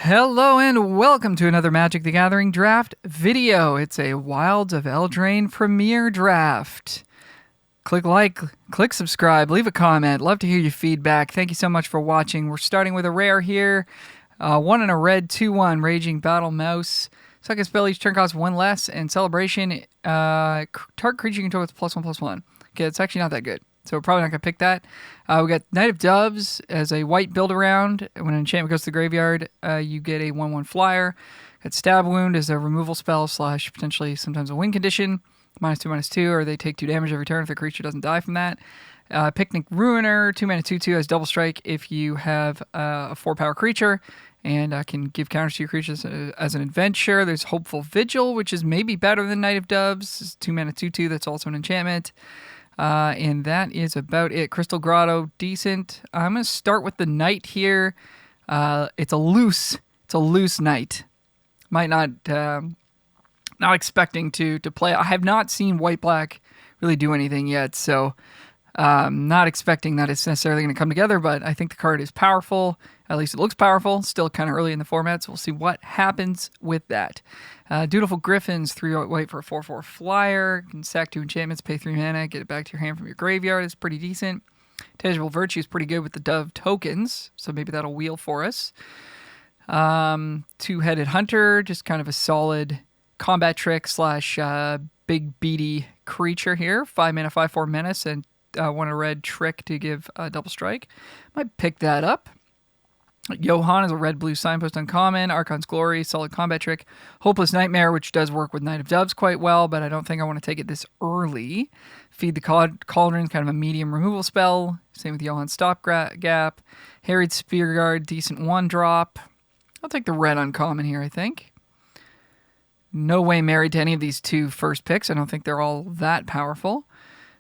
Hello and welcome to another Magic the Gathering draft video. It's a Wilds of Eldraine premiere draft. Click like, click subscribe, leave a comment. Love to hear your feedback. Thank you so much for watching. We're starting with a rare here. 1 and a red, 2/1, Raging Battle Mouse. Second spell, each turn costs 1 less, and Celebration, target creature you control with +1/+1. Okay, it's actually not that good, so we're probably not going to pick that. We got Knight of Doves as a white build-around. When an enchantment goes to the graveyard, you get a 1/1 flyer. Got Stab Wound as a removal spell / potentially sometimes a win condition. -2/-2, or they take 2 damage every turn if the creature doesn't die from that. Picnic Ruiner, 2 mana 2/2 as double strike if you have a 4-power creature and can give counters to your creatures as an adventure. There's Hopeful Vigil, which is maybe better than Knight of Doves. It's 2 mana 2/2, that's also an enchantment. And that is about it. Crystal Grotto, decent. I'm going to start with the Knight here. It's a loose Knight. Might not expecting to play. I have not seen white-black really do anything yet, so not expecting that it's necessarily going to come together, but I think the card is powerful. At least it looks powerful. Still kind of early in the format, so we'll see what happens with that. Dutiful Griffins, 3 white for a 4/4 flyer. You can sack 2 enchantments, pay 3 mana, get it back to your hand from your graveyard. It's pretty decent. Tangible Virtue is pretty good with the Dove tokens, so maybe that'll wheel for us. Two-Headed Hunter, just kind of a solid combat trick / big beady creature here. 5 mana, 5/4 menace, and 1 a red trick to give double strike. Might pick that up. Johan is a red-blue signpost uncommon. Archon's Glory, solid combat trick. Hopeless Nightmare, which does work with Knight of Doves quite well, but I don't think I want to take it this early. Feed the Cauldron, kind of a medium removal spell. Same with Johan's Stopgap. Harried Spearguard, decent 1-drop. I'll take the red uncommon here, I think. No way married to any of these 2 first picks. I don't think they're all that powerful.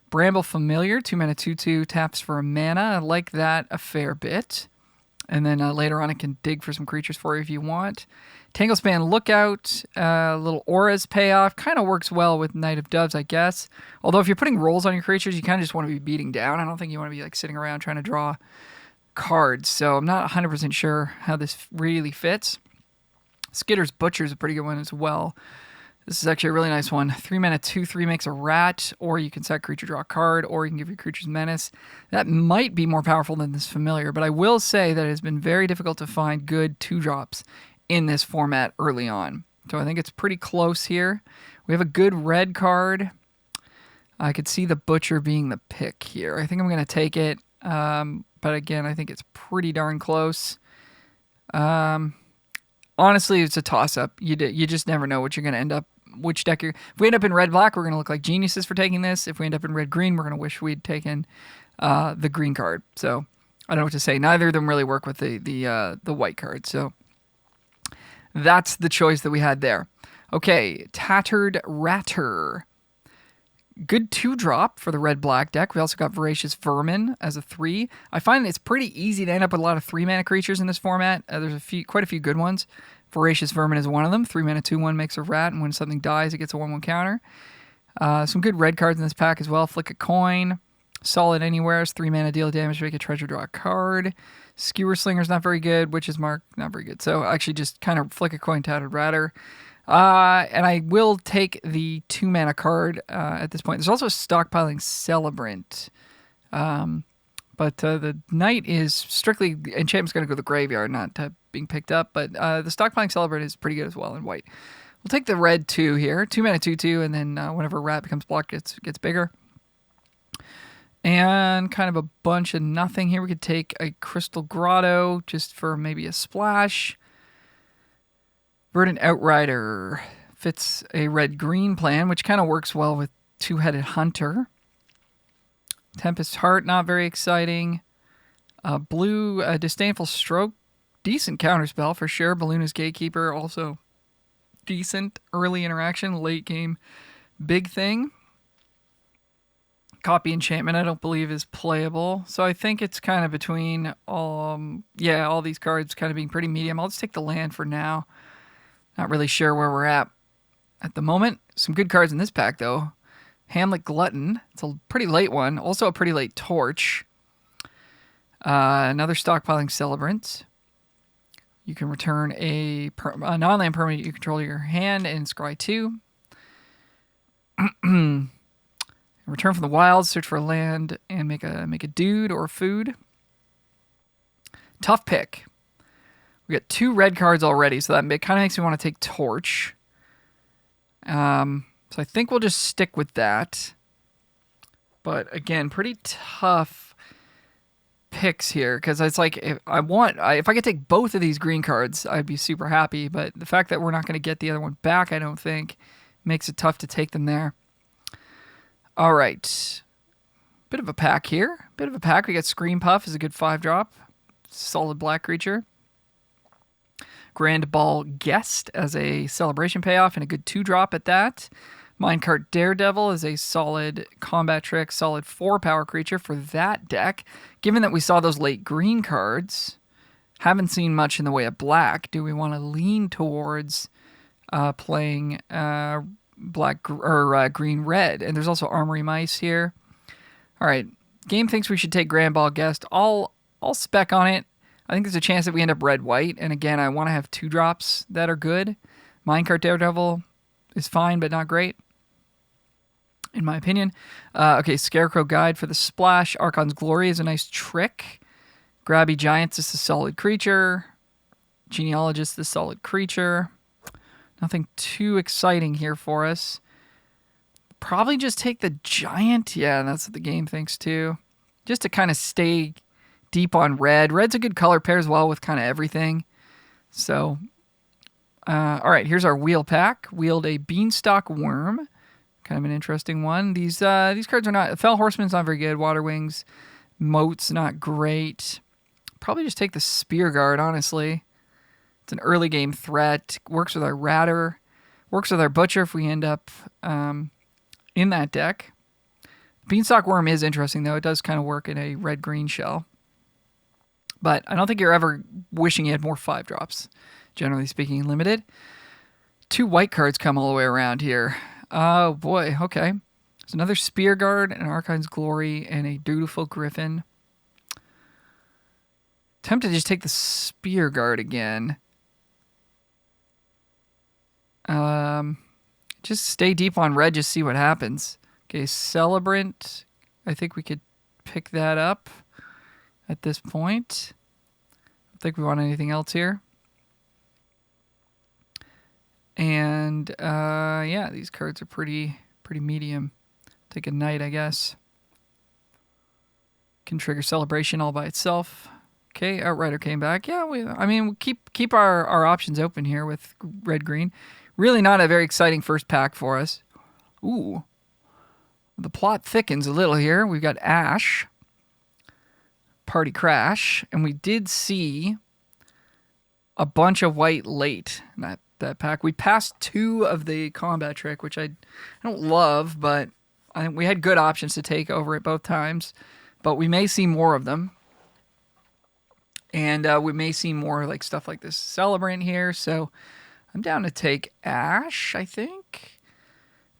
Bramble Familiar, 2 mana 2/2, taps for a mana. I like that a fair bit. And then later on, I can dig for some creatures for you if you want. Tanglespan Lookout, little auras payoff. Kind of works well with Knight of Doves, I guess. Although if you're putting rolls on your creatures, you kind of just want to be beating down. I don't think you want to be like sitting around trying to draw cards. So I'm not 100% sure how this really fits. Skitter's Butcher is a pretty good one as well. This is actually a really nice one. 3 mana 2/3 makes a rat, or you can sack creature, draw a card, or you can give your creatures menace. That might be more powerful than this familiar, but I will say that it has been very difficult to find good 2-drops in this format early on. So I think it's pretty close here. We have a good red card. I could see the Butcher being the pick here. I think I'm going to take it, but again, I think it's pretty darn close. Honestly, it's a toss-up. You just never know what you're going to end up. Which deck if we end up in red-black, we're going to look like geniuses for taking this. If we end up in red-green, we're going to wish we'd taken the green card. So I don't know what to say. Neither of them really work with the white card. So that's the choice that we had there. Okay, Tattered Ratter. Good 2-drop for the red-black deck. We also got Voracious Vermin as a 3. I find it's pretty easy to end up with a lot of 3-mana creatures in this format. There's quite a few good ones. Voracious Vermin is one of them. 3 mana 2/1 makes a rat, and when something dies, it gets a 1/1 counter. Some good red cards in this pack as well. Flick a Coin. Solid Anywheres. 3 mana, deal damage, make a treasure, draw a card. Skewer Slinger's not very good. Witch's Mark, not very good. So actually just kind of Flick a Coin, Tattered Ratter. And I will take the 2 mana card at this point. There's also a Stockpiling Celebrant. But the Knight is strictly, enchantment's going to go to the graveyard, not being picked up. But the Stockpiling Celebrant is pretty good as well in white. We'll take the red 2 here. 2 mana 2/2, and then whenever a rat becomes blocked, gets bigger. And kind of a bunch of nothing here. We could take a Crystal Grotto just for maybe a splash. Verdant Outrider fits a red-green plan, which kind of works well with Two-Headed Hunter. Tempest Heart, not very exciting. Blue, Disdainful Stroke, decent counterspell for sure. Balloonist Gatekeeper, also decent. Early interaction, late game, big thing. Copy Enchantment, I don't believe is playable. So I think it's kind of between, all these cards kind of being pretty medium. I'll just take the land for now. Not really sure where we're at the moment. Some good cards in this pack, though. Hamlet Glutton. It's a pretty late one. Also a pretty late Torch. Another Stockpiling Celebrant. You can return a non-land permanent you control to your hand and scry 2. Return from the wilds, search for a land, and make a dude or food. Tough pick. We got 2 red cards already, so that kind of makes me want to take Torch. So I think we'll just stick with that. But again, pretty tough picks here, because it's like if I could take both of these green cards, I'd be super happy. But the fact that we're not going to get the other one back, I don't think, makes it tough to take them there. All right. Bit of a pack here. Bit of a pack. We got Scream Puff is a good 5-drop. Solid black creature. Grand Ball Guest as a celebration payoff and a good 2-drop at that. Minecart Daredevil is a solid combat trick, solid 4-power creature for that deck. Given that we saw those late green cards, haven't seen much in the way of black, do we want to lean towards playing black or green-red? And there's also Armory Mice here. All right, game thinks we should take Grand Ball Guest. I'll spec on it. I think there's a chance that we end up red-white. And again, I want to have 2-drops that are good. Minecart Daredevil is fine, but not great, in my opinion. Okay, Scarecrow Guide for the splash. Archon's Glory is a nice trick. Grabby Giants is a solid creature. Genealogist is a solid creature. Nothing too exciting here for us. Probably just take the Giant. Yeah, that's what the game thinks too. Just to kind of stay deep on red. Red's a good color, pairs well with kind of everything. So, all right, here's our wheel pack. Wheeled a Beanstalk Worm. Kind of an interesting one. These cards are not... Fell Horseman's not very good. Water Wings. Moat's not great. Probably just take the Spear Guard, honestly. It's an early game threat. Works with our Ratter. Works with our Butcher if we end up in that deck. Beanstalk Worm is interesting, though. It does kind of work in a red-green shell. But I don't think you're ever wishing you had more 5-drops, generally speaking, limited. 2 white cards come all the way around here. Oh, boy. Okay. There's another Spear Guard, an Archine's Glory, and a Dutiful Griffin. Tempted to just take the Spear Guard again. Just stay deep on red, just see what happens. Okay, Celebrant. I think we could pick that up at this point. I don't think we want anything else here. And yeah, these cards are pretty medium. Take a Knight, I guess. Can trigger Celebration all by itself. Okay, Outrider came back. Yeah, we'll keep our options open here with red-green. Really not a very exciting first pack for us. Ooh. The plot thickens a little here. We've got Ash. Party Crash. And we did see a bunch of white late in that pack. We passed 2 of the combat trick, which I don't love, but I think we had good options to take over it both times. But we may see more of them. And we may see more like stuff like this Celebrant here. So I'm down to take Ash, I think.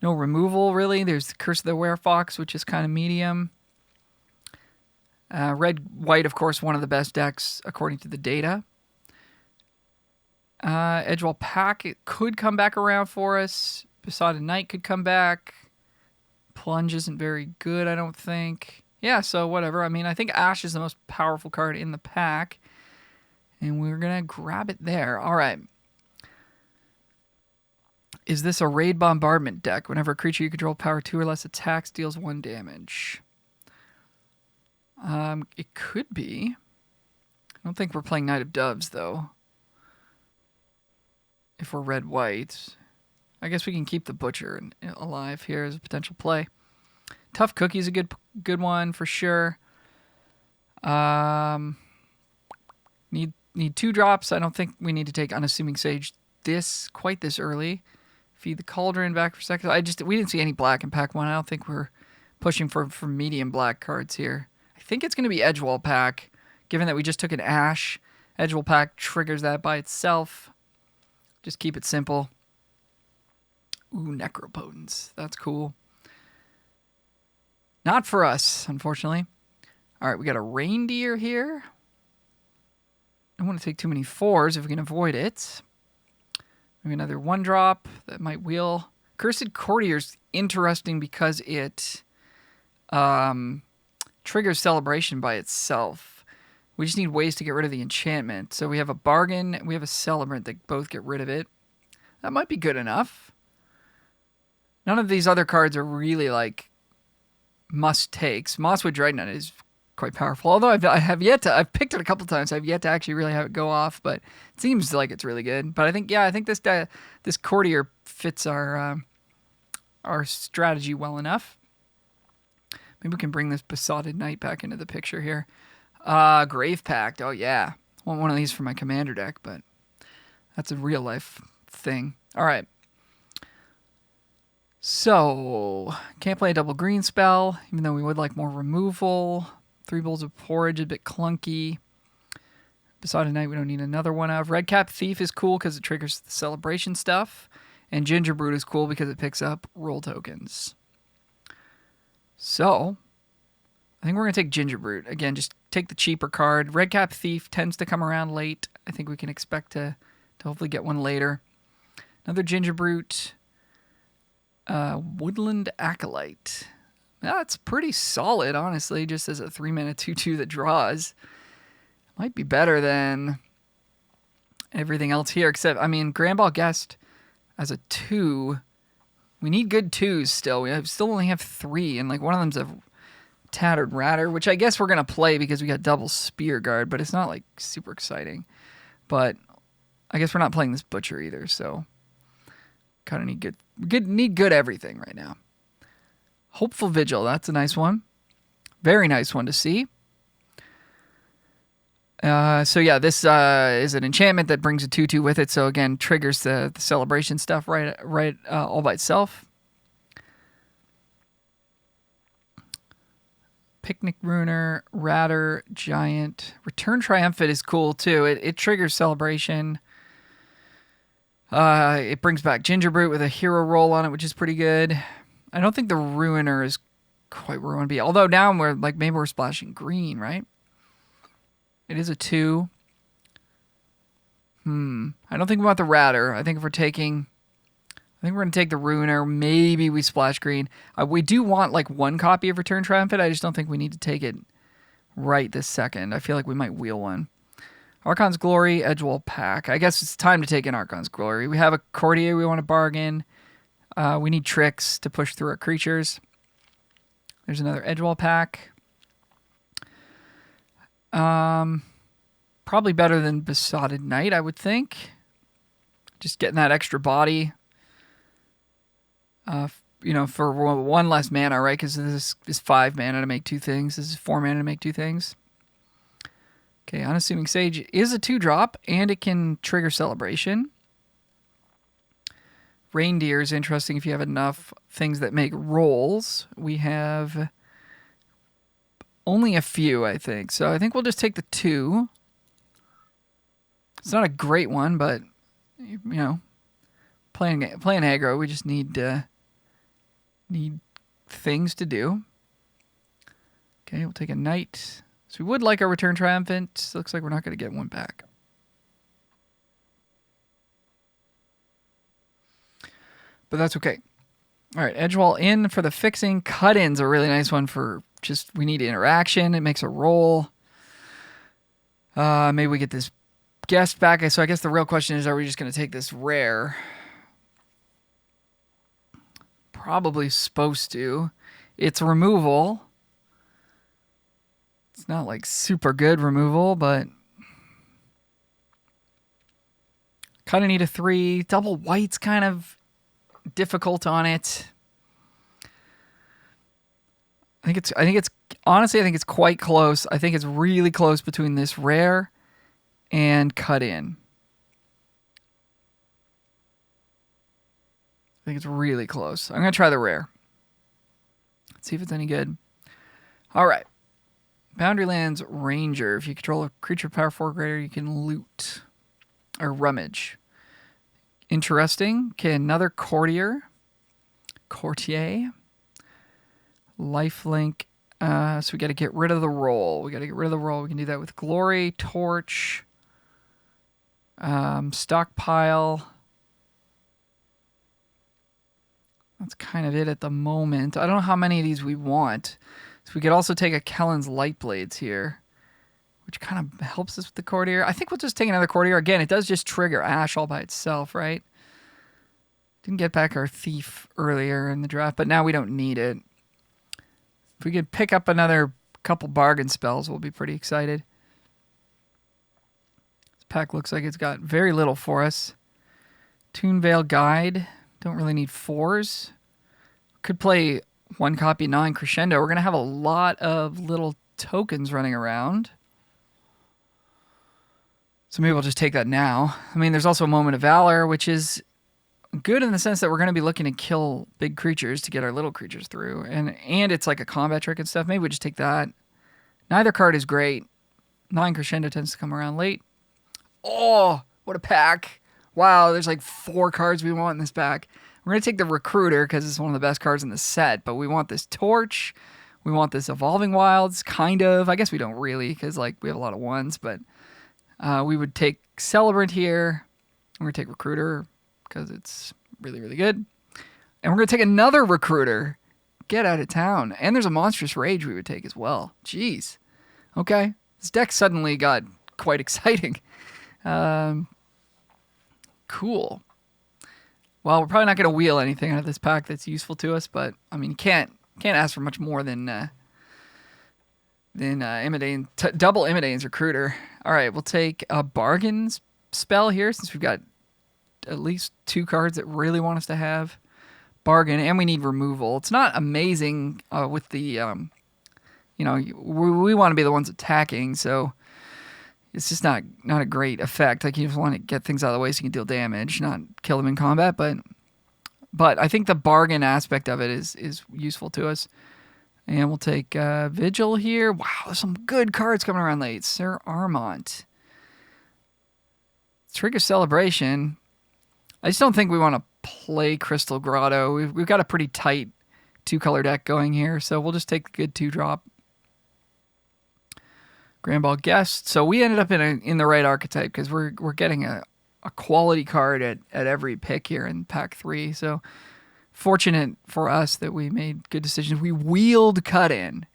No removal, really. There's the Curse of the Werefox, which is kind of medium. Red-white, of course, one of the best decks according to the data. Edgewall Pack, it could come back around for us. Besotted Knight could come back. Plunge isn't very good, I don't think. Yeah, so whatever. I mean, I think Ash is the most powerful card in the pack. And we're going to grab it there. All right. Is this a Raid Bombardment deck? Whenever a creature you control power 2 or less attacks, deals 1 damage. It could be. I don't think we're playing Knight of Doves, though. If we're red-white. I guess we can keep the Butcher alive here as a potential play. Tough Cookie is a good one for sure. Need 2 drops. I don't think we need to take Unassuming Sage quite this early. Feed the Cauldron back for a second. We didn't see any black in pack 1. I don't think we're pushing for medium black cards here. I think it's going to be Edgewall Pack, given that we just took an Ash. Edgewall Pack triggers that by itself. Just keep it simple. Ooh, Necropotence. That's cool. Not for us, unfortunately. All right, we got a Reindeer here. don't want to take too many 4s if we can avoid it. Maybe another 1-drop that might wheel. Cursed Courtier's interesting because it triggers Celebration by itself. We just need ways to get rid of the enchantment. So we have a Bargain, we have a Celebrant that both get rid of it. That might be good enough. None of these other cards are really like must-takes. Mosswood Dreadnought is quite powerful. Although I've picked it a couple times. I've yet to actually really have it go off, but it seems like it's really good. But I think this Courtier fits our strategy well enough. Maybe we can bring this Besotted Knight back into the picture here. Grave Pact. Oh yeah, I want one of these for my commander deck, but that's a real life thing. All right. So, can't play a double green spell, even though we would like more removal. 3 Bowls of Porridge, a bit clunky. Besotted Knight, we don't need another one of. Redcap Thief is cool because it triggers the celebration stuff. And Gingerbrute is cool because it picks up roll tokens. So, I think we're going to take Gingerbrute. Again, just take the cheaper card. Redcap Thief tends to come around late. I think we can expect to hopefully get one later. Another Gingerbrute. Woodland Acolyte. That's pretty solid, honestly, just as a 3-mana 2/2 that draws. Might be better than everything else here, except, I mean, Grandball Guest as a 2. We need good 2s still. Still only have 3, and like one of them's a Tattered Ratter, which I guess we're going to play because we got double Spear Guard, but it's not like super exciting. But I guess we're not playing this Butcher either, so kind of need good everything right now. Hopeful Vigil, that's a nice one. Very nice one to see. So yeah, this is an enchantment that brings a 2/2 with it. So again, triggers the celebration stuff right all by itself. Picnic Ruiner, Ratter, Giant. Return Triumphant is cool too. It triggers celebration. It brings back Gingerbrute with a hero roll on it, which is pretty good. I don't think the Ruiner is quite where we want to be. Although now maybe we're splashing green, right? It is a 2. I don't think we want the Ratter. I think we're going to take the Ruiner. Maybe we splash green. We do want like 1 copy of Return Triumphant. I just don't think we need to take it right this second. I feel like we might wheel one. Archon's Glory, Edgewall Pack. I guess it's time to take in Archon's Glory. We have a Courtier we want to bargain. We need tricks to push through our creatures. There's another Edgewall Pack. Probably better than Besotted Knight, I would think. Just getting that extra body. For 1 less mana, right? Because this is 5 mana to make 2 things. This is 4 mana to make 2 things. Okay, Unassuming Sage is a 2-drop, and it can trigger celebration. Reindeer is interesting if you have enough things that make rolls. We have only a few, I think. So I think we'll just take the 2. It's not a great one, but, playing aggro, we just need things to do. Okay, we'll take a Knight. So we would like our Return Triumphant. Looks like we're not going to get one back. But that's okay. All right, Edgewall in for the fixing. Cut-in's a really nice one for just, we need interaction. It makes a roll. Maybe we get this guest back. So I guess the real question is, are we just going to take this rare? Probably supposed to. It's removal. It's not like super good removal, but kind of need a 3. Double white's kind of difficult on it. I think it's quite close. I think it's really close between this rare and cut in. I think it's really close. I'm going to try the rare. Let's see if it's any good. All right. Boundarylands Ranger. If you control a creature power 4 greater, you can loot or rummage. Interesting. Okay, another Courtier. Lifelink. So we got to get rid of the roll. We can do that with Glory, Torch. Stockpile. That's kind of it at the moment. I don't know how many of these we want. So we could also take a Kellen's Light Blades here, which kind of helps us with the Courtier. I think we'll just take another Courtier. Again, it does just trigger Ash all by itself, right? Didn't get back our Thief earlier in the draft, but now we don't need it. If we could pick up another couple bargain spells, we'll be pretty excited. This pack looks like it's got very little for us. Toonvale Guide. Don't really need 4s. Could play 1 copy 9 Crescendo. We're going to have a lot of little tokens running around. So maybe we'll just take that now. I mean, there's also a Moment of Valor, which is good in the sense that we're going to be looking to kill big creatures to get our little creatures through. And it's like a combat trick and stuff. Maybe we just take that. Neither card is great. 9 Crescendo tends to come around late. Oh, what a pack. Wow, there's like 4 cards we want in this pack. We're going to take the Recruiter because it's one of the best cards in the set, but we want this Torch. We want this Evolving Wilds, kind of. I guess we don't really because like we have a lot of 1s, but we would take Celebrant here. We're going to take Recruiter because it's really, really good. And we're going to take another Recruiter. Get out of town. And there's a Monstrous Rage we would take as well. Jeez. Okay. This deck suddenly got quite exciting. Cool. Well, we're probably not going to wheel anything out of this pack that's useful to us, but I mean, you can't ask for much more than Imidane, double Imidane's Recruiter. All right, we'll take a bargain spell here since we've got at least 2 cards that really want us to have bargain, and we need removal. It's not amazing with the, we want to be the ones attacking, so it's just not a great effect. Like you just want to get things out of the way so you can deal damage, not kill them in combat. But I think the bargain aspect of it is useful to us. And we'll take Vigil here. Wow, there's some good cards coming around late. Sir Armont. Trigger Celebration. I just don't think we want to play Crystal Grotto. We've got a pretty tight 2-color deck going here, so we'll just take the good 2-drop. Grand Ball Guest. So we ended up in the right archetype because we're getting a quality card at every pick here in pack 3. So fortunate for us that we made good decisions. We wheeled cut in.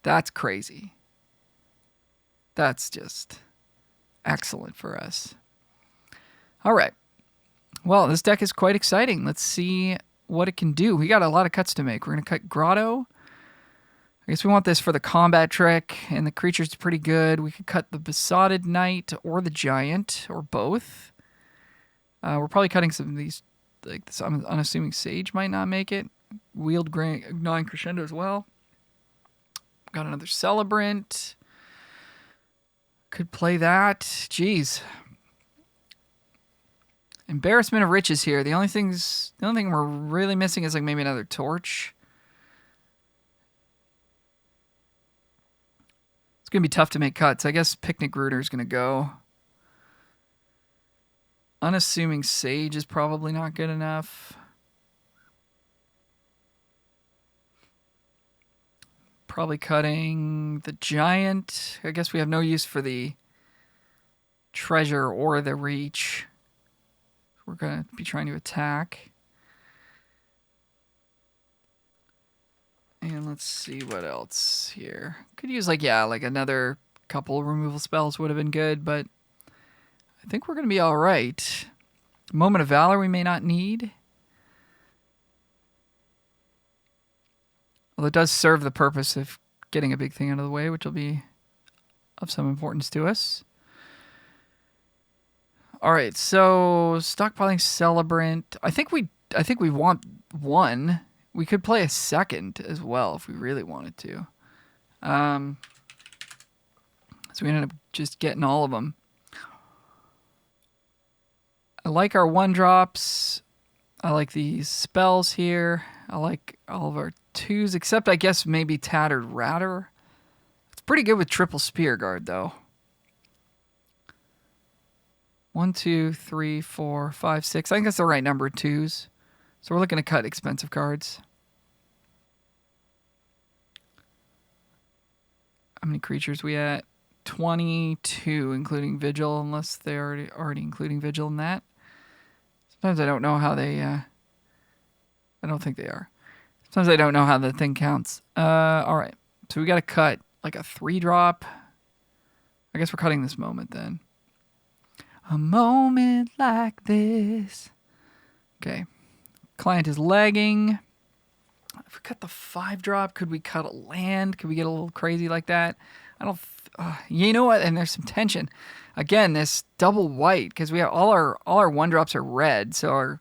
That's crazy. That's just excellent for us. All right. Well, this deck is quite exciting. Let's see what it can do. We got a lot of cuts to make. We're going to cut Grotto. I guess we want this for the combat trick, and the creature's pretty good. We could cut the Besotted Knight or the Giant, or both. We're probably cutting some of these, like this unassuming Sage might not make it. Wield 9 Crescendo as well. Got another Celebrant. Could play that. Jeez. Embarrassment of Riches here. The only thing we're really missing is like maybe another Torch. It's going to be tough to make cuts. I guess Picnic Rooter is going to go. Unassuming Sage is probably not good enough. Probably cutting the Giant. I guess we have no use for the Treasure or the Reach. We're going to be trying to attack. And let's see what else here. Could use like another couple removal spells would have been good, but I think we're going to be all right. Moment of Valor we may not need. Well, it does serve the purpose of getting a big thing out of the way, which will be of some importance to us. All right, so stockpiling Celebrant. I think we want 1. We could play a second as well if we really wanted to. So we ended up just getting all of them. I like our 1-drops. I like these spells here. I like all of our 2s, except I guess maybe Tattered Ratter. It's pretty good with triple Spear Guard, though. 1, 2, 3, 4, 5, 6. I think that's the right number of 2s. So we're looking to cut expensive cards. How many creatures we at? 22, including Vigil, unless they're already including Vigil in that. Sometimes I don't know how they... I don't think they are. Sometimes I don't know how the thing counts. Alright. So we got to cut like a 3-drop. I guess we're cutting this moment then. A moment like this. Okay. Client is lagging. If we cut the 5-drop, could we cut a land? Could we get a little crazy like that? I don't... you know what? And there's some tension. Again, this double white, because we have all our 1-drops are red, so our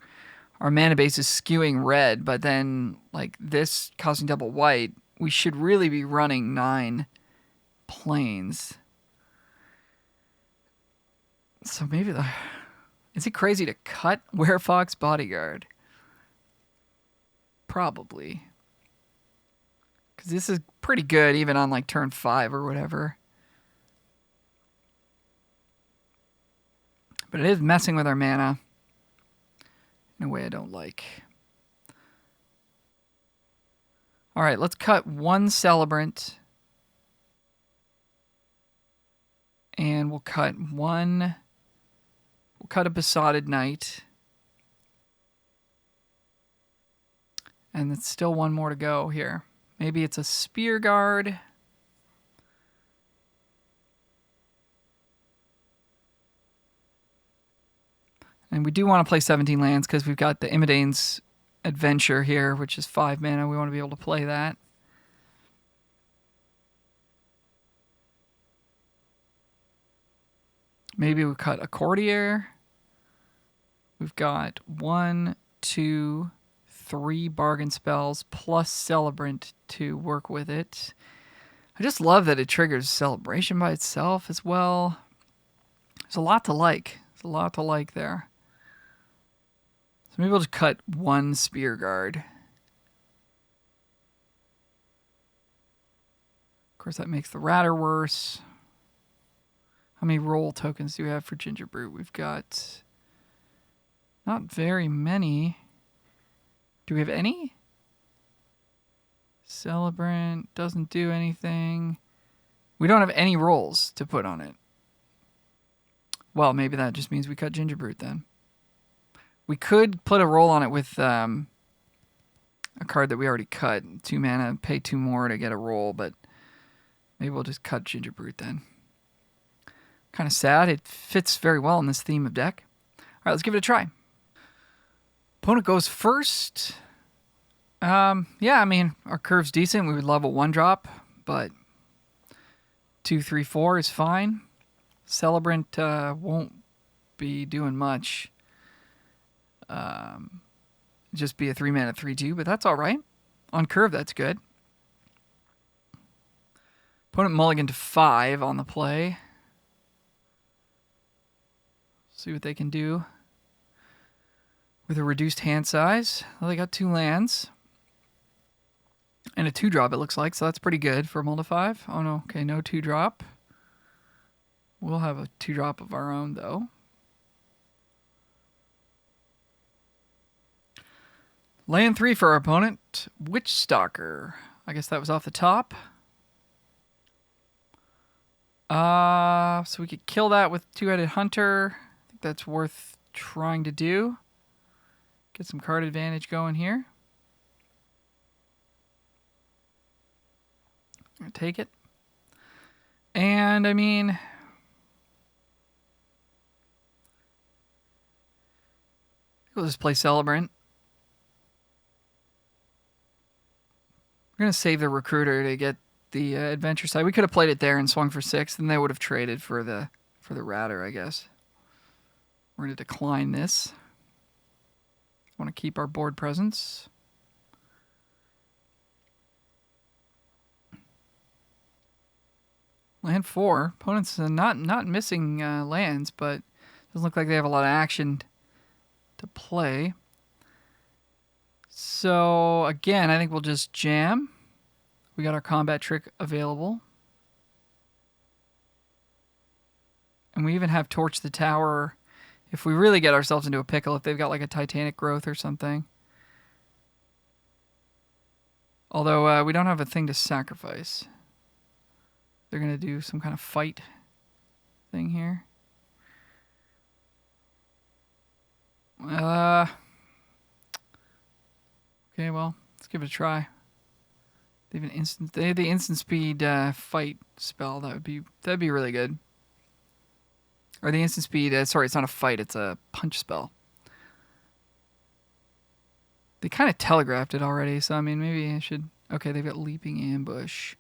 mana base is skewing red, but then like this causing double white, we should really be running 9 planes. So maybe is it crazy to cut Werefox Bodyguard? Probably. Because this is pretty good even on like turn 5 or whatever. But it is messing with our mana in a way I don't like. Alright, let's cut 1 Celebrant. And we'll cut one... We'll cut a Besotted Knight. And it's still one more to go here. Maybe it's a Spear Guard. And we do want to play 17 lands because we've got the Imidane's Adventure here, which is 5 mana. We want to be able to play that. Maybe we cut a Courtier. We've got 1, 2, 3 bargain spells plus Celebrant to work with it. I just love that it triggers Celebration by itself as well. There's a lot to like. There's a lot to like there. So maybe we'll just cut 1 Spear Guard. Of course, that makes the Ratter worse. How many roll tokens do we have for Ginger Brute? We've got not very many. Do we have any? Celebrant doesn't do anything. We don't have any rolls to put on it. Well, maybe that just means we cut Ginger Brute then. We could put a roll on it with a card that we already cut. 2 mana, pay 2 more to get a roll, but maybe we'll just cut Ginger Brute then. Kind of sad. It fits very well in this theme of deck. All right, let's give it a try. Opponent goes first. Yeah, I mean, our curve's decent. We would love a 1-drop, but 2, 3, 4 is fine. Celebrant won't be doing much. Just be a 3-mana 3/2, but that's all right. On curve, that's good. Opponent mulligan to 5 on the play. See what they can do with a reduced hand size. Well, they got 2 lands. And a 2-drop, it looks like, so that's pretty good for a mull to 5. Oh, no. Okay, no 2-drop. We'll have a 2-drop of our own, though. Land 3 for our opponent. Witchstalker. I guess that was off the top. So we could kill that with 2-headed hunter. I think that's worth trying to do. Get some card advantage going here. I'm going to take it. And, I mean, we'll just play Celebrant. We're going to save the Recruiter to get the adventure side. We could have played it there and swung for 6, and they would have traded for the Ratter, I guess. We're going to decline this. Want to keep our board presence. Land 4. Opponents are not missing lands, but doesn't look like they have a lot of action to play. So, again, I think we'll just jam. We got our combat trick available. And we even have Torch the Tower if we really get ourselves into a pickle, if they've got like a Titanic Growth or something. Although we don't have a thing to sacrifice. They're going to do some kind of fight thing here. Okay, well, let's give it a try. They have the instant speed fight spell. That'd be really good. Or the instant speed. Sorry, it's not a fight. It's a punch spell. They kind of telegraphed it already, so I mean, maybe I should. Okay, they've got leaping ambush,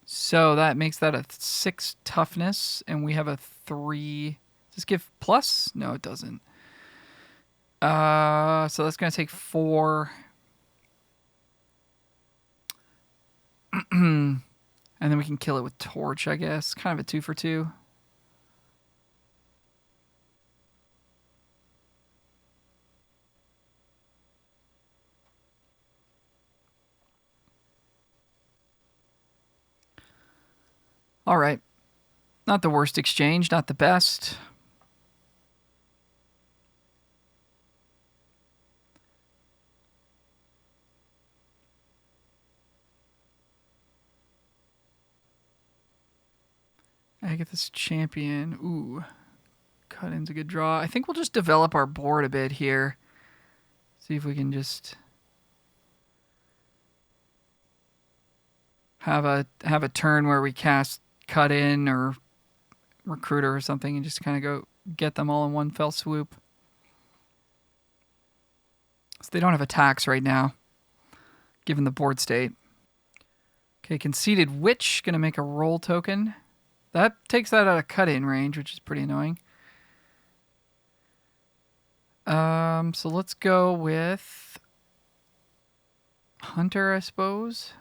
so that makes that a 6 toughness, and we have a 3. Does this give plus? No, it doesn't. So that's gonna take 4. And then we can kill it with torch, I guess. Kind of a 2 for 2. All right. Not the worst exchange, not the best. I get this champion. Ooh. Cut-in's a good draw. I think we'll just develop our board a bit here. See if we can just have a turn where we cast Cut-in or Recruiter or something and just kind of go get them all in one fell swoop. So they don't have attacks right now, given the board state. Okay, Conceited Witch, going to make a roll token. That takes that out of cut-in range, which is pretty annoying. So let's go with Hunter, I suppose.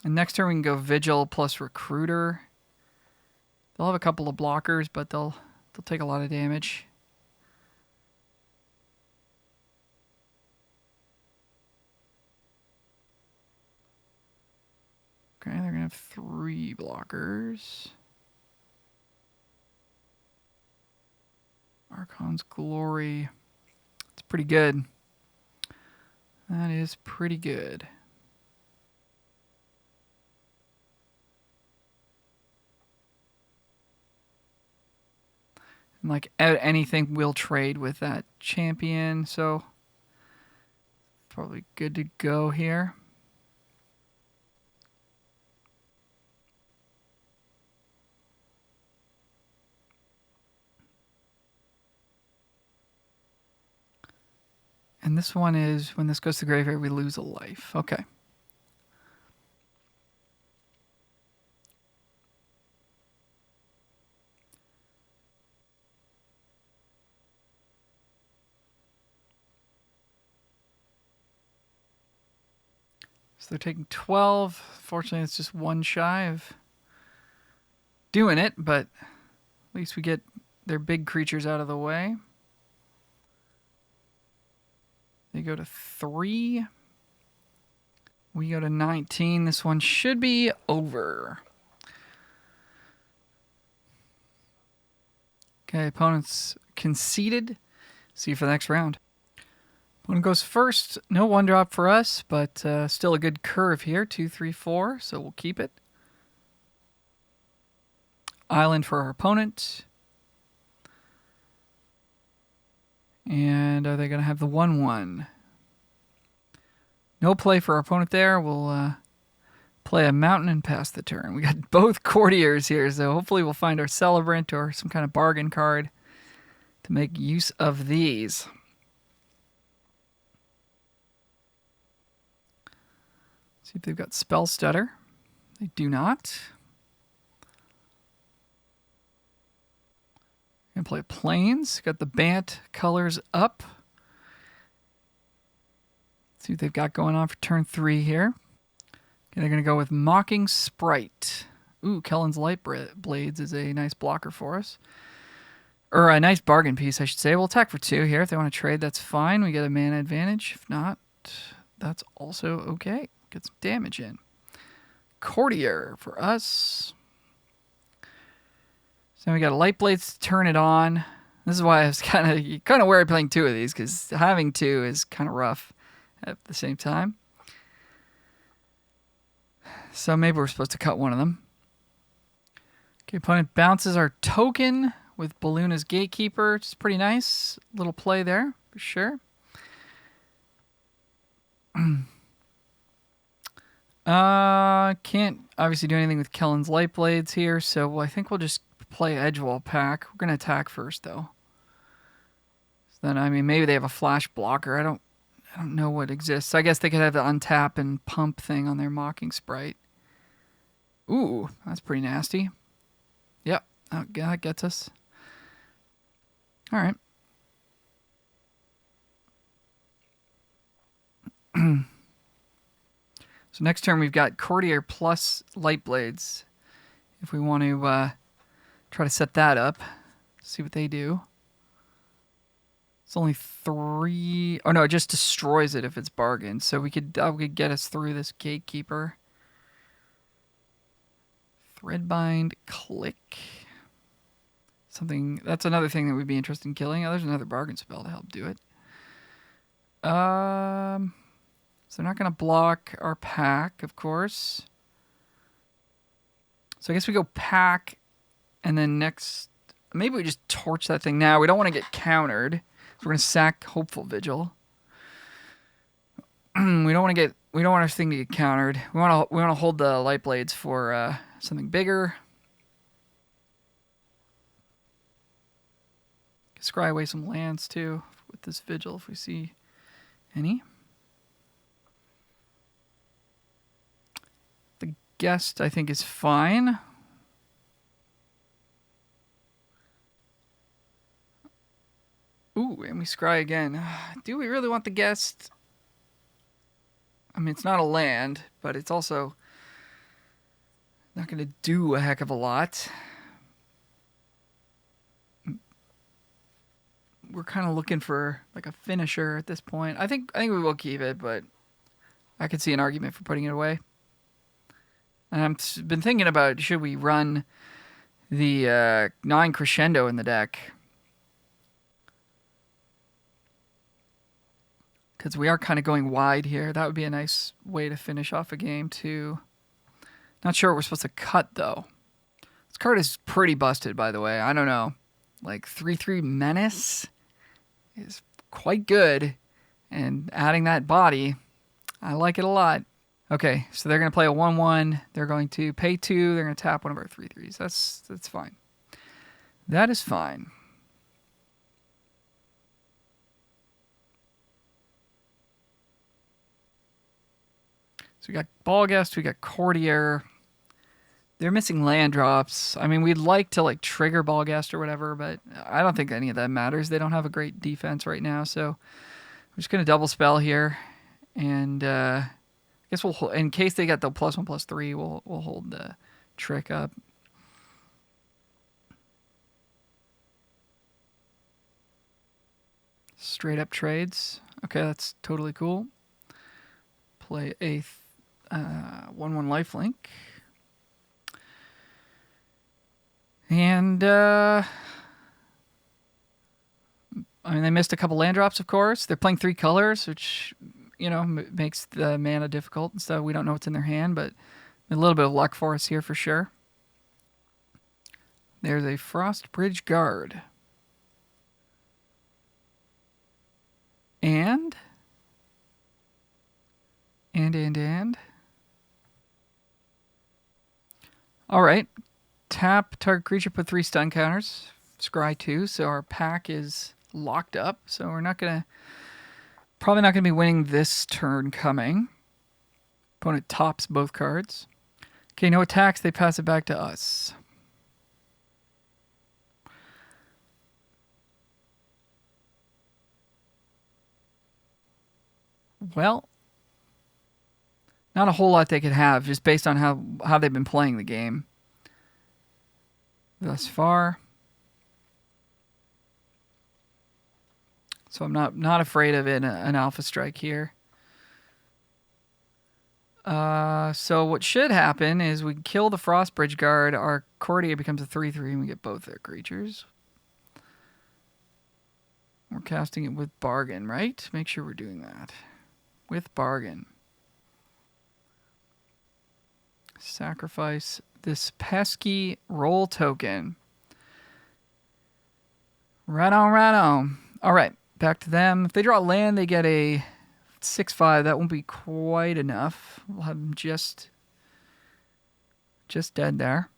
And next turn we can go Vigil plus Recruiter. They'll have a couple of blockers, but they'll take a lot of damage. Okay, they're gonna have 3 blockers. Archon's Glory. It's pretty good. That is pretty good. And like anything we'll trade with that champion, so probably good to go here. And this one is, when this goes to the graveyard, we lose a life. Okay. So they're taking 12. Fortunately, it's just 1 shy of doing it, but at least we get their big creatures out of the way. They go to 3. We go to 19. This one should be over. Okay, opponent's conceded. See you for the next round. Opponent goes first. No 1-drop for us, but still a good curve here. 2, 3, 4, so we'll keep it. Island for our opponent. And are they going to have the 1/1? No play for our opponent there. We'll play a mountain and pass the turn. We got both courtiers here, so hopefully we'll find our celebrant or some kind of bargain card to make use of these. See if they've got Spell Stutter. They do not. Gonna play Plains. Got the Bant colors up. See what they've got going on for turn 3 here. Okay, they're gonna go with Mocking Sprite. Ooh, Kellen's Light Blades is a nice blocker for us. Or a nice bargain piece, I should say. We'll attack for 2 here. If they want to trade, that's fine. We get a mana advantage. If not, that's also okay. Get some damage in. Courtier for us. So we got a Light Blades to turn it on. This is why I was kind of wary playing 2 of these, because having 2 is kind of rough at the same time. So maybe we're supposed to cut one of them. Okay, opponent bounces our token with Balloon as Gatekeeper, which is pretty nice. Little play there, for sure. Can't obviously do anything with Kellen's Light Blades here, so I think we'll just play Edgewall Pack. We're going to attack first, though. So then, I mean, maybe they have a flash blocker. I don't know what exists. I guess they could have the untap and pump thing on their Mocking Sprite. Ooh, that's pretty nasty. Yep, that gets us. All right. So next turn we've got Courtier plus Light Blades. If we want to try to set that up, see what they do. It's only 3. Oh no, it just destroys it if it's bargained. So we could get us through this Gatekeeper. Threadbind, click. Something that's another thing that would be interested in killing. Oh, there's another bargain spell to help do it. So they're not going to block our pack, of course. So I guess we go pack, and then next, maybe we just torch that thing now. We don't want to get countered, so we're going to sack Hopeful Vigil. we don't want our thing to get countered. We want to hold the Light Blades for something bigger. Scry away some lands too with this Vigil if we see any. The Guest I think is fine. Ooh, and we scry again. Do we really want the Guest? I mean, it's not a land, but it's also not going to do a heck of a lot. We're kind of looking for like a finisher at this point. I think we will keep it, but I could see an argument for putting it away. And I've been thinking about, should we run the 9 Crescendo in the deck? Because we are kind of going wide here. That would be a nice way to finish off a game too. Not sure what we're supposed to cut though. This card is pretty busted, by the way. I don't know. Like 3/3 Menace is quite good, and adding that body, I like it a lot. Okay, so they're going to play a 1/1. They're going to pay 2. They're going to tap one of our 3/3s. That's fine. That is fine. So we got Ballgast, we got Courtier. They're missing land drops. I mean, we'd like to like trigger Ballgast or whatever, but I don't think any of that matters. They don't have a great defense right now, so I'm just gonna double spell here, and I guess we'll hold, in case they got the +1/+3, we'll hold the trick up. Straight up trades. Okay, that's totally cool. Play a 1/1 lifelink. And, I mean, they missed a couple land drops, of course. They're playing 3 colors, which, you know, makes the mana difficult and stuff. We don't know what's in their hand, but a little bit of luck for us here for sure. There's a Frostbridge Guard. And. All right. Tap target creature, put 3 stun counters. Scry 2, so our pack is locked up. So we're probably not gonna be winning this turn coming. Opponent tops both cards. Okay, no attacks. They pass it back to us. Well, not a whole lot they could have, just based on how they've been playing the game thus far. So I'm not afraid of an alpha strike here. So what should happen is we kill the Frostbridge Guard, our Courtier becomes a 3/3, and we get both their creatures. We're casting it with Bargain, right? Make sure we're doing that. With Bargain. Sacrifice this pesky roll token. Right on, right on. All right, back to them. If they draw land, they get a 6/5. That won't be quite enough. We'll have them just dead there.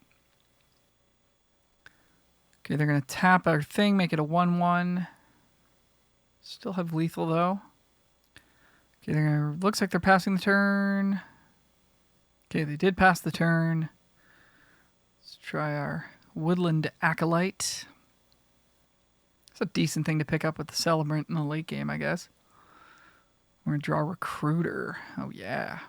Okay, they're going to tap our thing, make it a 1/1. Still have lethal, though. Okay, looks like they're passing the turn. Okay, they did pass the turn. Let's try our Woodland Acolyte. It's a decent thing to pick up with the Celebrant in the late game, I guess. We're going to draw Recruiter. Oh, yeah.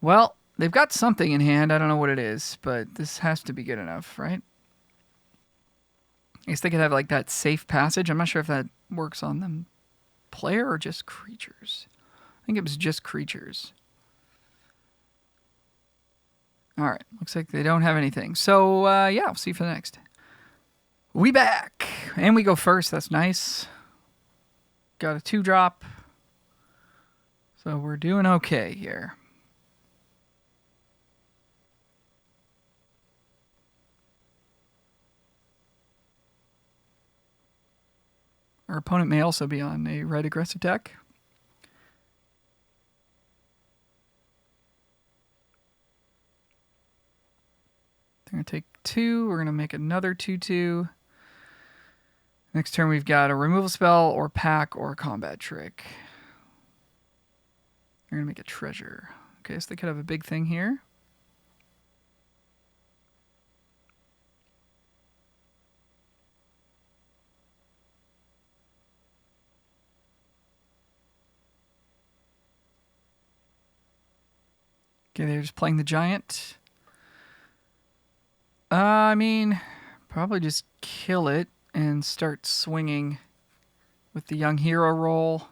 Well, they've got something in hand. I don't know what it is, but this has to be good enough, right? I guess they could have like that safe passage. I'm not sure if that works on them player or just creatures. I think it was just creatures. All right, looks like they don't have anything. So, yeah, we'll see you for the next. We back, and we go first. That's nice. Got a 2-drop. So we're doing okay here. Our opponent may also be on a red aggressive deck. They're going to take 2. We're going to make another 2/2. Next turn, we've got a removal spell or pack or a combat trick. They're going to make a treasure. Okay, so they could have a big thing here. Okay, they're just playing the giant. I mean, probably just kill it and start swinging with the young hero roll.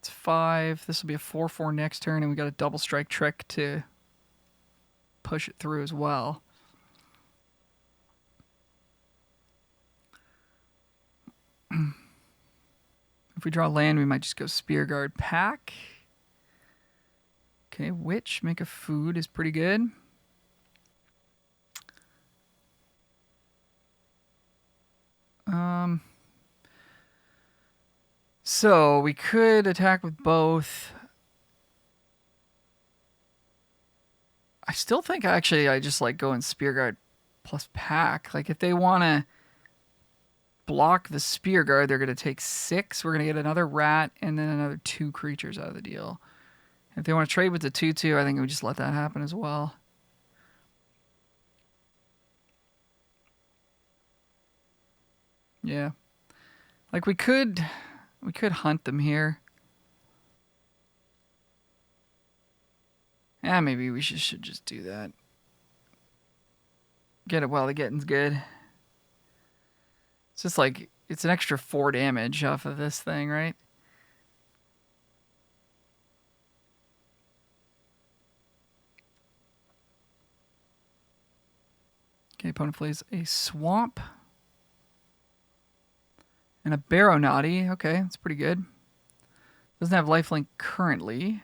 It's 5. This will be a 4/4 next turn, and we got a double strike trick to push it through as well. If we draw land, we might just go Spearguard Pack. Okay, Witch, make a food is pretty good. So we could attack with both. I still think actually I just like going Spearguard plus Pack. Like if they want to block the Spearguard, they're going to take 6. We're going to get another rat and then another 2 creatures out of the deal. If they want to trade with the 2/2, I think we just let that happen as well. Yeah. Like we could hunt them here. Yeah, maybe we should just do that. Get it while the getting's good. It's just like, it's an extra 4 damage off of this thing, right? Okay, opponent plays a Swamp. And a Barrow Naughty. Okay, that's pretty good. Doesn't have lifelink currently.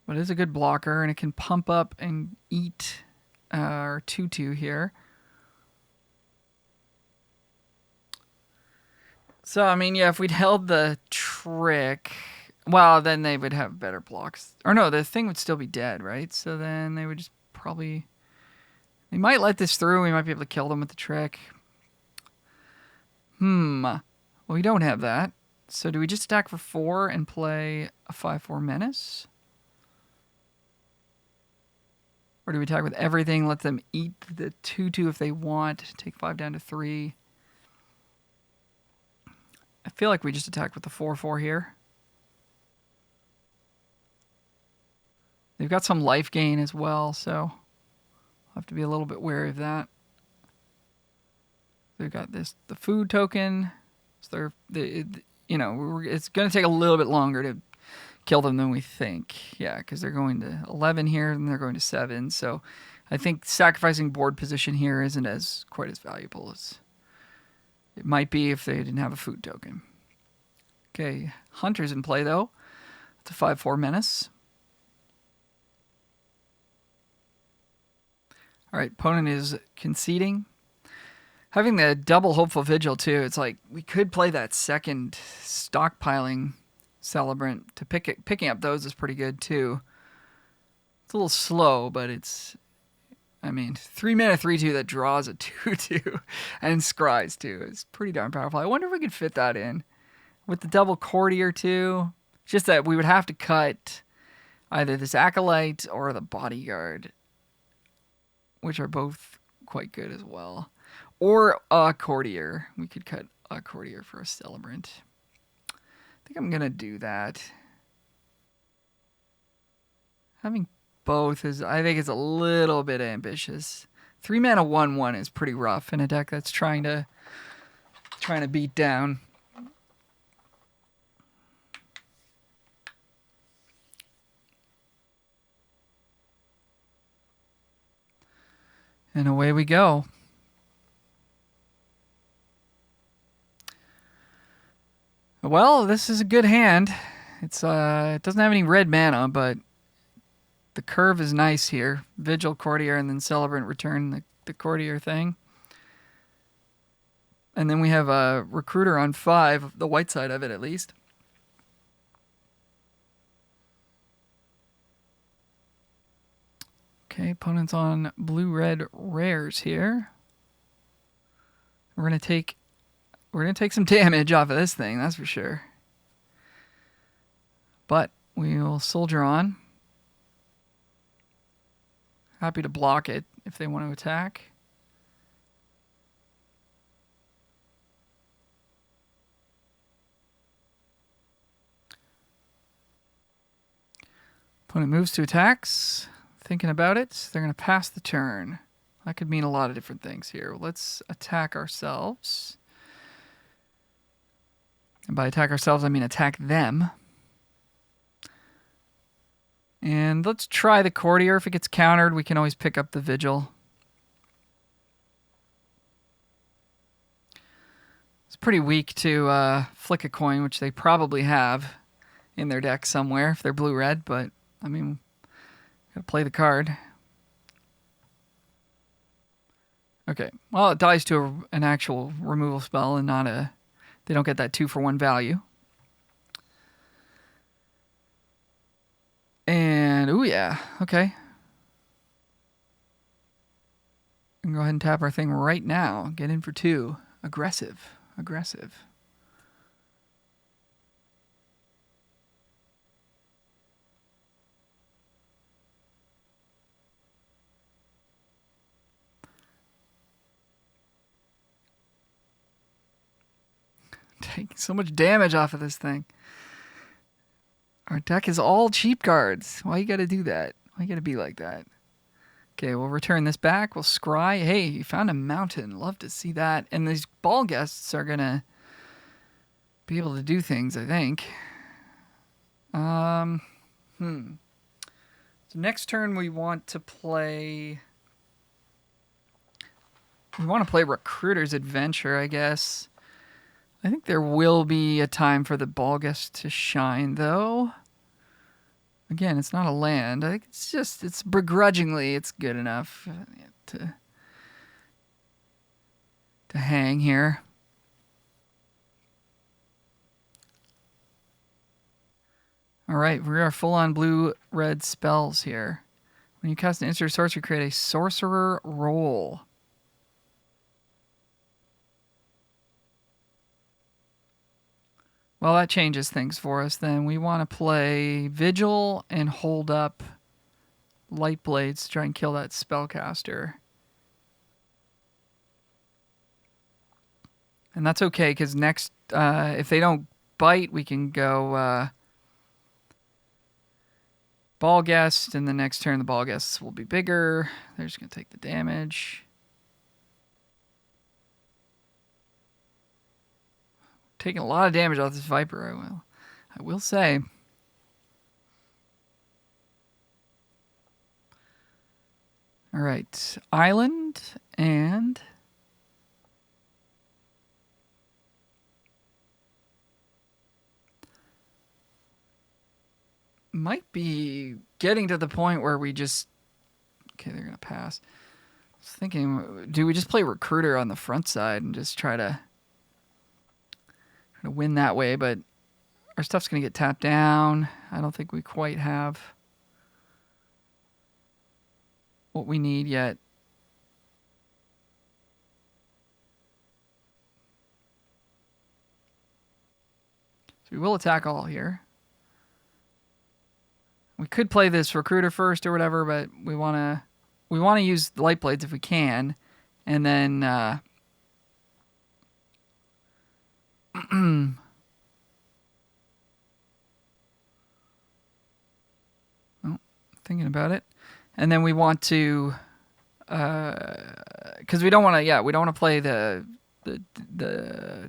But it is a good blocker, and it can pump up and eat our 2/2 here. So, I mean, yeah, if we'd held the trick, well, then they would have better blocks. Or no, the thing would still be dead, right? So then they would just probably... They might let this through. We might be able to kill them with the trick. Well, we don't have that. So do we just attack for 4 and play a 5/4 Menace? Or do we attack with everything, let them eat the 2/2 if they want, take 5 down to 3? I feel like we just attack with the 4/4 here. They've got some life gain as well, so I'll have to be a little bit wary of that. They've got the food token. So it's going to take a little bit longer to kill them than we think. Yeah, because they're going to 11 here and they're going to 7. So I think sacrificing board position here isn't quite as valuable as it might be if they didn't have a food token. Okay, Hunter's in play though. It's a 5/4 menace. All right, opponent is conceding. Having the double Hopeful Vigil too, it's like we could play that second stockpiling Celebrant. Picking up those is pretty good too. It's a little slow, but it's, I mean, 3 mana 3/2 that draws a 2/2 and scries too. It's pretty darn powerful. I wonder if we could fit that in with the double Courtier too. Just that we would have to cut either this Acolyte or the Bodyguard, which are both quite good as well. Or a Courtier. We could cut a Courtier for a Celebrant. I think I'm going to do that. Having both is, I think, is a little bit ambitious. 3 mana 1/1 is pretty rough in a deck that's trying to beat down. And away we go. Well, this is a good hand. It's it doesn't have any red mana, but the curve is nice here. Vigil, Courtier, and then Celebrant return the Courtier thing. And then we have a Recruiter on 5, the white side of it at least. Okay, opponent's on blue-red rares here. We're gonna take some damage off of this thing, that's for sure. But we'll soldier on. Happy to block it if they want to attack. Opponent moves to attacks. Thinking about it, they're going to pass the turn. That could mean a lot of different things here. Let's attack ourselves. And by attack ourselves, I mean attack them. And let's try the Courtier. If it gets countered, we can always pick up the Vigil. It's pretty weak to flick a coin, which they probably have in their deck somewhere if they're blue-red, but, I mean, gotta play the card. Okay, well, it dies to an actual removal spell and not a... They don't get that 2-for-1 value. And, ooh, yeah, okay. We can go ahead and tap our thing right now. Get in for 2. Aggressive. Taking so much damage off of this thing. Our deck is all cheap cards. Why you gotta do that? Why you gotta be like that? Okay, we'll return this back. We'll scry. Hey, you found a mountain. Love to see that. And these ball guests are gonna be able to do things, I think. So next turn we want to play... We want to play Recruiter's Adventure, I guess. I think there will be a time for the ball guest to shine, though. Again, it's not a land. I think it's just, it's begrudgingly, it's good enough to hang here. All right, we are full on blue-red spells here. When you cast an instant sorcery, create a sorcerer roll. Well, that changes things for us then. We want to play Vigil and hold up Light Blades to try and kill that spellcaster. And that's okay, because next, if they don't bite, we can go Ball Guest, and the next turn the Ball Guests will be bigger. They're just going to take the damage. Taking a lot of damage off this Viper, I will say. All right, island and might be getting to the point where we just okay. They're gonna pass. I was thinking, do we just play recruiter on the front side and just try to win that way? But our stuff's gonna get tapped down. I don't think we quite have what we need yet. So we will attack all here. We could play this recruiter first or whatever, but we want to use the light blades if we can, and then oh, thinking about it, and then we want to because we don't want to we don't want to play the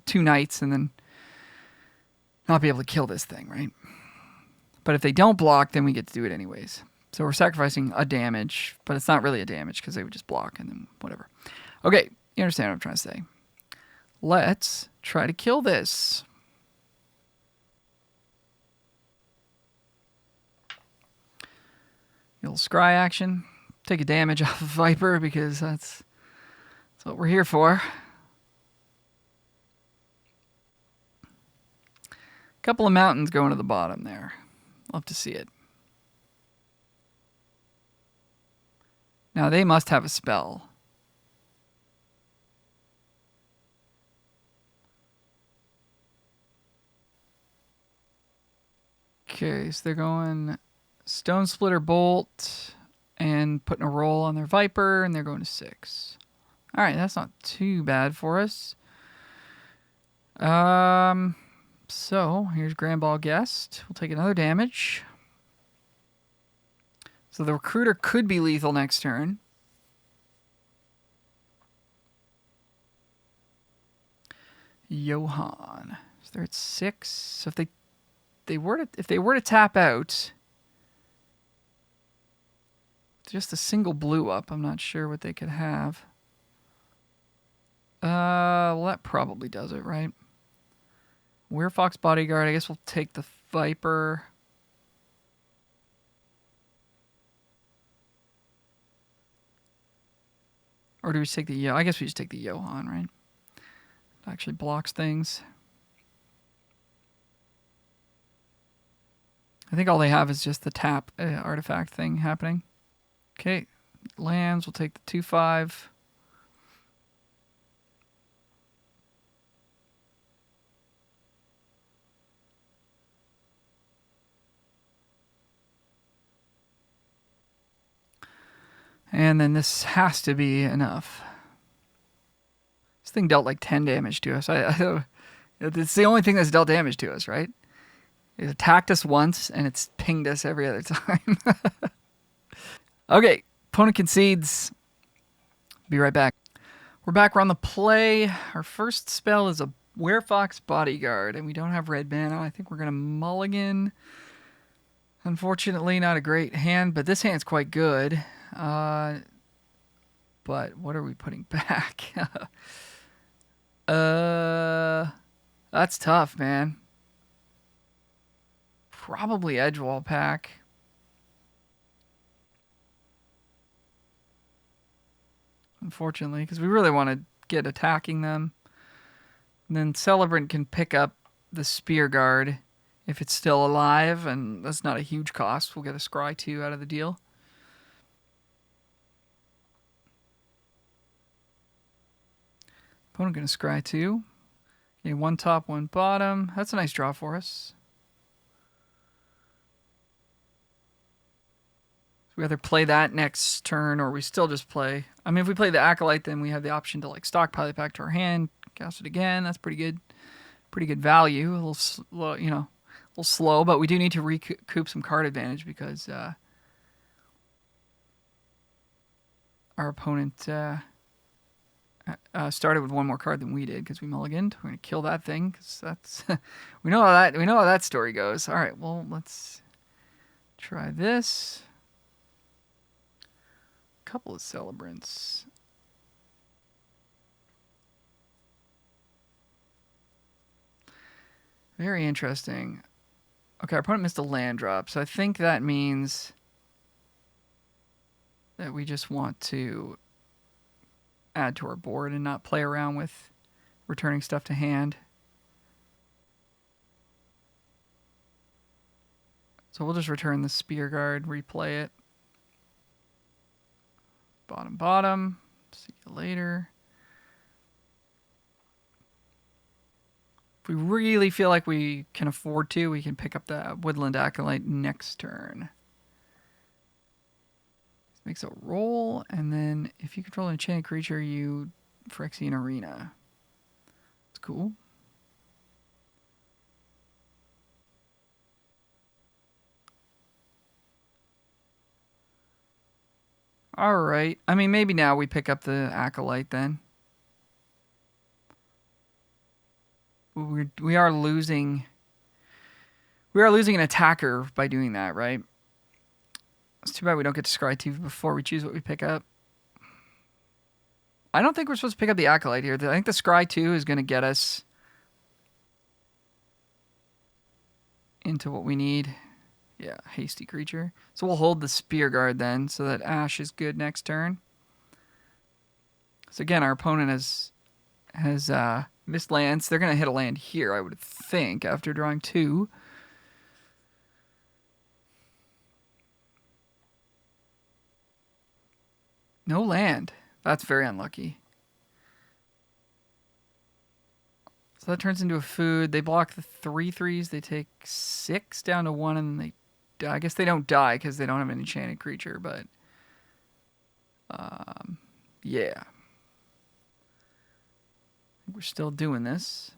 2 knights and then not be able to kill this thing, right? But if they don't block, then we get to do it anyways. So we're sacrificing a damage, but it's not really a damage because they would just block and then whatever. Okay, you understand what I'm trying to say. Let's try to kill this. A little scry action. Take a damage off of Viper because that's what we're here for. Couple of mountains going to the bottom there. Love to see it. Now they must have a spell. Okay, so they're going Stone Splitter Bolt and putting a roll on their Viper, and they're going to 6. All right, that's not too bad for us. So here's Grand Ball Guest. We'll take another damage. So the recruiter could be lethal next turn. Johan. So they're at 6. So if they were to tap out, just a single blue up, I'm not sure what they could have. Well, that probably does it, right? Werefox Bodyguard. I guess we'll take the Viper. Or do we just take the I guess we just take the Johan, right? It actually blocks things. I think all they have is just the tap artifact thing happening. Okay, lands. We'll take the 2/5. And then this has to be enough. This thing dealt like 10 damage to us. It's the only thing that's dealt damage to us, right? It attacked us once, and it's pinged us every other time. Okay, opponent concedes. Be right back. We're back. We're on the play. Our first spell is a Werefox Bodyguard, and we don't have red mana. I think we're going to mulligan. Unfortunately, not a great hand, but this hand's quite good. But what are we putting back? That's tough, man. Probably Edgewall pack. Unfortunately, because we really want to get attacking them. And then Celebrant can pick up the Spear Guard if it's still alive, and that's not a huge cost. We'll get a Scry 2 out of the deal. Opponent going to Scry 2. Okay, 1 top, 1 bottom. That's a nice draw for us. So we either play that next turn or we still just play. I mean, if we play the Acolyte, then we have the option to like stockpile it back to our hand, cast it again. That's pretty good. Pretty good value. A little slow, a little slow, but we do need to recoup some card advantage because our opponent started with 1 more card than we did because we mulliganed. We're gonna kill that thing because that's we know how that story goes. All right, well let's try this. couple of Celebrants. Very interesting. Okay, our opponent missed a land drop, so I think that means that we just want to add to our board and not play around with returning stuff to hand. So we'll just return the Spear Guard, replay it. Bottom, bottom. See you later. If we really feel like we can afford to, we can pick up the Woodland Acolyte next turn. Makes a roll, and then if you control an enchanted creature, you Phyrexian Arena. It's cool. Alright. I mean, maybe now we pick up the Acolyte then. We are losing... We are losing an attacker by doing that, right? It's too bad we don't get to scry TV before we choose what we pick up. I don't think we're supposed to pick up the Acolyte here. I think the scry 2 is going to get us into what we need. Yeah, hasty creature. So we'll hold the Spear Guard then, so that Ash is good next turn. So again, our opponent has missed lands. They're going to hit a land here, I would think, after drawing 2. No land. That's very unlucky. So that turns into a food. They block the 3/3s. They take 6 down to 1, and they die. I guess they don't die because they don't have an enchanted creature, but yeah. We're still doing this.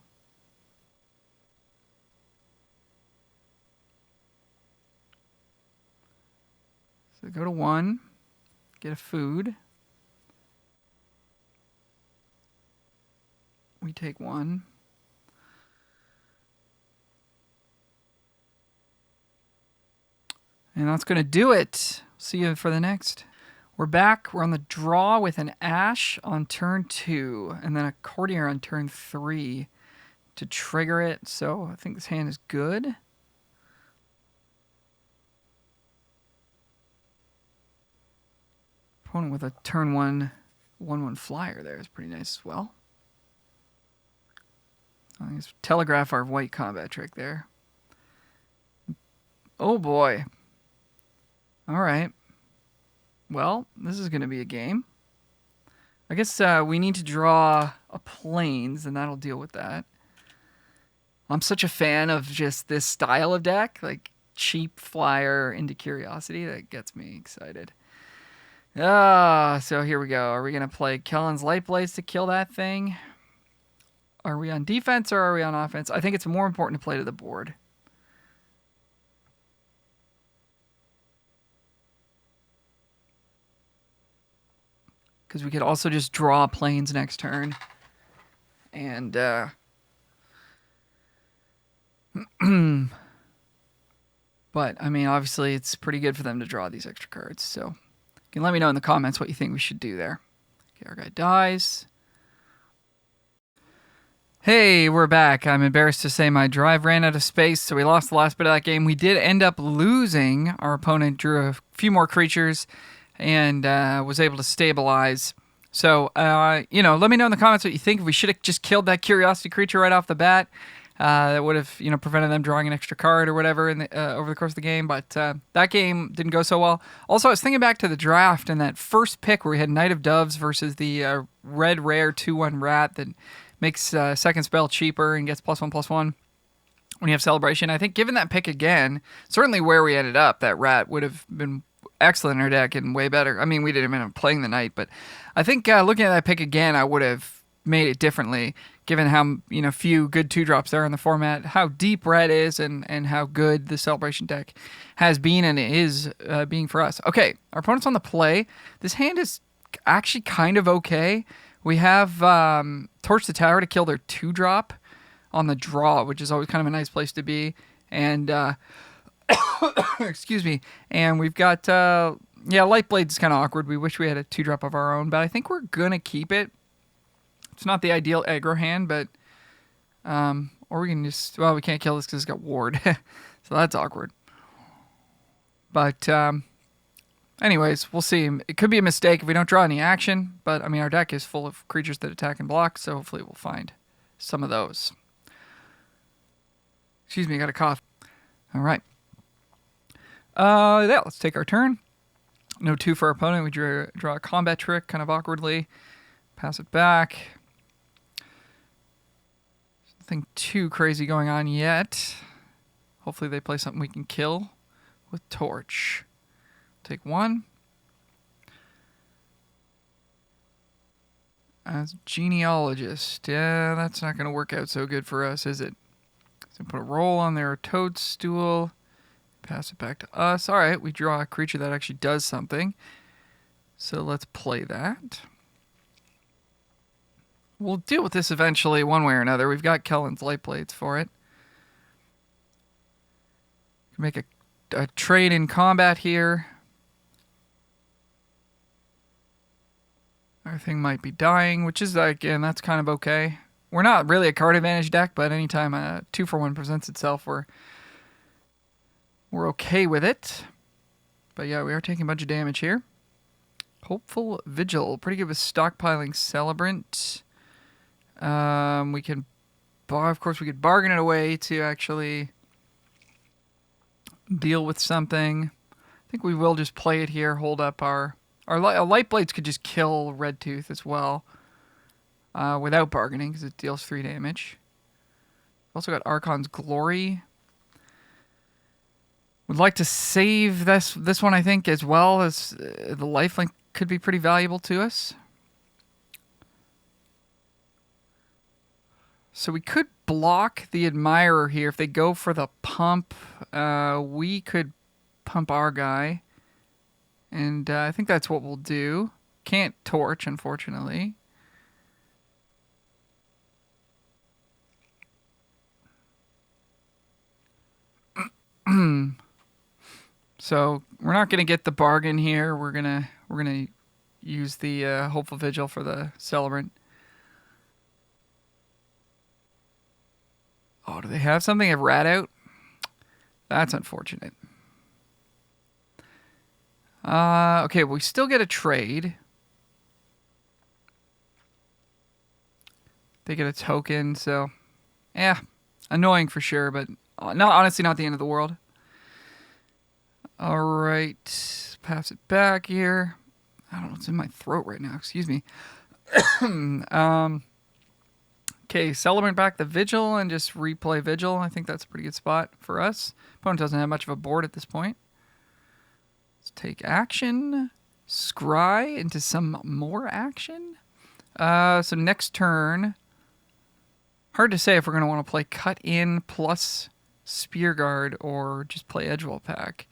So go to 1. Get a food. We take 1. And that's going to do it. See you for the next. We're back. We're on the draw with an Ash on turn 2. And then a Courtier on turn 3 to trigger it. So I think this hand is good. Opponent with a turn 1/1 flyer there is pretty nice as well. Let's telegraph our white combat trick there. Oh boy. Alright. Well, this is going to be a game. I guess we need to draw a plains, and that'll deal with that. I'm such a fan of just this style of deck, like cheap flyer into Curiosity. That gets me excited. So here we go. Are we going to play Kellen's Light Blaze to kill that thing? Are we on defense or are we on offense? I think it's more important to play to the board. Because we could also just draw planes next turn. And, but, I mean, obviously it's pretty good for them to draw these extra cards, so... You can let me know in the comments what you think we should do there. Okay, our guy dies. Hey, we're back. I'm embarrassed to say my drive ran out of space, so we lost the last bit of that game. We did end up losing. Our opponent drew a few more creatures and was able to stabilize. So, you know, let me know in the comments what you think. If we should have just killed that Curiosity creature right off the bat, that would have, you know, prevented them drawing an extra card or whatever in the, over the course of the game. But that game didn't go so well. Also, I was thinking back to the draft and that first pick where we had Knight of Doves versus the red rare 2/1 rat that makes second spell cheaper and gets +1/+1 when you have Celebration. I think given that pick again, certainly where we ended up, that rat would have been excellent in our deck and way better. I mean, we didn't end up playing the Knight, but I think looking at that pick again, I would have made it differently, given how, you know, few good 2-drops there in the format, how deep red is, and how good the Celebration deck has been and is being for us. Okay, our opponent's on the play. This hand is actually kind of okay. We have Torch the Tower to kill their 2-drop on the draw, which is always kind of a nice place to be. And excuse me. And we've got Yeah, Lightblade's kind of awkward. We wish we had a 2-drop of our own, but I think we're going to keep it. It's not the ideal aggro hand, but... or we can just... Well, we can't kill this because it's got ward. So that's awkward. But, anyways, we'll see. It could be a mistake if we don't draw any action, but, I mean, our deck is full of creatures that attack and block, so hopefully we'll find some of those. Excuse me, I got a cough. All right. Yeah, let's take our turn. No 2 for our opponent. We draw a combat trick kind of awkwardly. Pass it back. Nothing too crazy going on yet. Hopefully they play something we can kill with Torch. Take 1. As Genealogist. Yeah, that's not going to work out so good for us, is it? So put a roll on their Toadstool. Pass it back to us. All right, we draw a creature that actually does something. So let's play that. We'll deal with this eventually one way or another. We've got Kellen's Lightblades for it. Make a trade in combat here. Our thing might be dying, which is, again, that's kind of okay. We're not really a card advantage deck, but anytime a 2-for-1 presents itself, we're okay with it. But yeah, we are taking a bunch of damage here. Hopeful Vigil. Pretty good with stockpiling Celebrant. We can... Of course, we could bargain it away to actually deal with something. I think we will just play it here, hold up our Lightblades could just kill Redtooth as well, without bargaining, because it deals 3 damage. Also got Archon's Glory. Would like to save this one, I think, as well, as the lifelink could be pretty valuable to us. So we could block the Admirer here. If they go for the pump, we could pump our guy. And I think that's what we'll do. Can't Torch, unfortunately. So we're not gonna get the bargain here. We're gonna use the Hopeful Vigil for the Celebrant. Oh, do they have something? They have Rat out? That's unfortunate. Okay, we still get a trade. They get a token, so... Yeah, annoying for sure, but honestly not the end of the world. Alright, pass it back here. I don't know what's in my throat right now, excuse me. Okay, Celebrant back the Vigil and just replay Vigil. I think that's a pretty good spot for us. Opponent doesn't have much of a board at this point. Let's take action. Scry into some more action. So next turn... Hard to say if we're going to want to play Cut In plus Spear Guard or just play Edgewall Pack.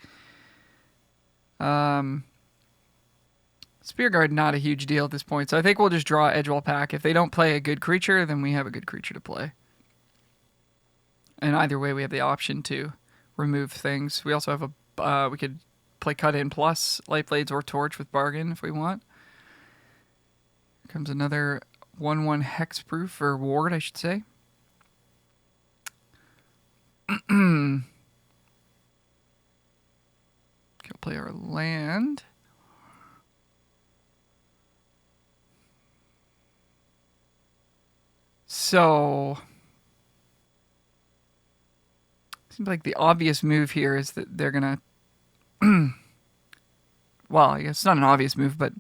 Spear Guard, not a huge deal at this point, so I think we'll just draw Edgewall Pack. If they don't play a good creature, then we have a good creature to play. And either way, we have the option to remove things. We also have a... we could play Cut In plus Lightblades or Torch with Bargain if we want. Here comes another 1/1 Hexproof, or Ward, I should say. We'll play our land. So, seems like the obvious move here is that they're gonna... well, I guess it's not an obvious move, but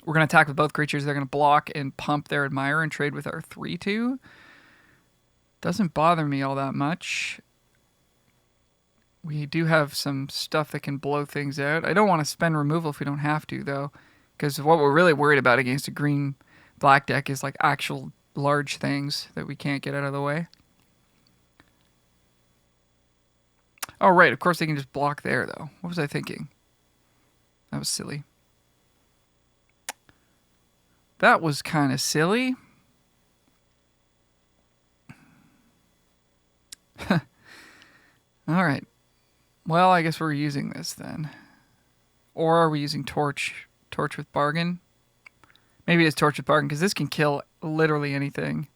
we're gonna attack with both creatures. They're gonna block and pump their Admirer and trade with our 3/2. Doesn't bother me all that much. We do have some stuff that can blow things out. I don't want to spend removal if we don't have to, though, because what we're really worried about against a green-black deck is like actual large things that we can't get out of the way. Oh, right. Of course, they can just block there, though. What was I thinking? That was silly. That was kind of silly. All right. Well, I guess we're using this then. Or are we using Torch? Torch with Bargain? Maybe it's Torch with Bargain, because this can kill literally anything.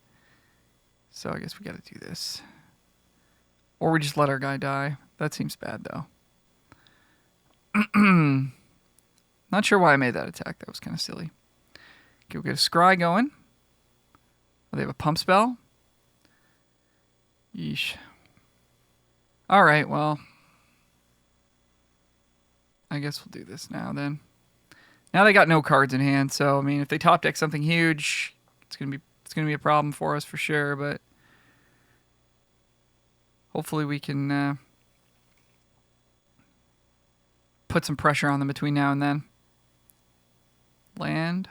So I guess we gotta do this. Or we just let our guy die. That seems bad, though. Not sure why I made that attack. That was kind of silly. Okay, we'll get a Scry going. Oh, they have a pump spell? Yeesh. Alright, well. I guess we'll do this now, then. Now they got no cards in hand, so, I mean, if they top deck something huge, it's gonna be a problem for us for sure, but hopefully we can put some pressure on them between now and then. Land.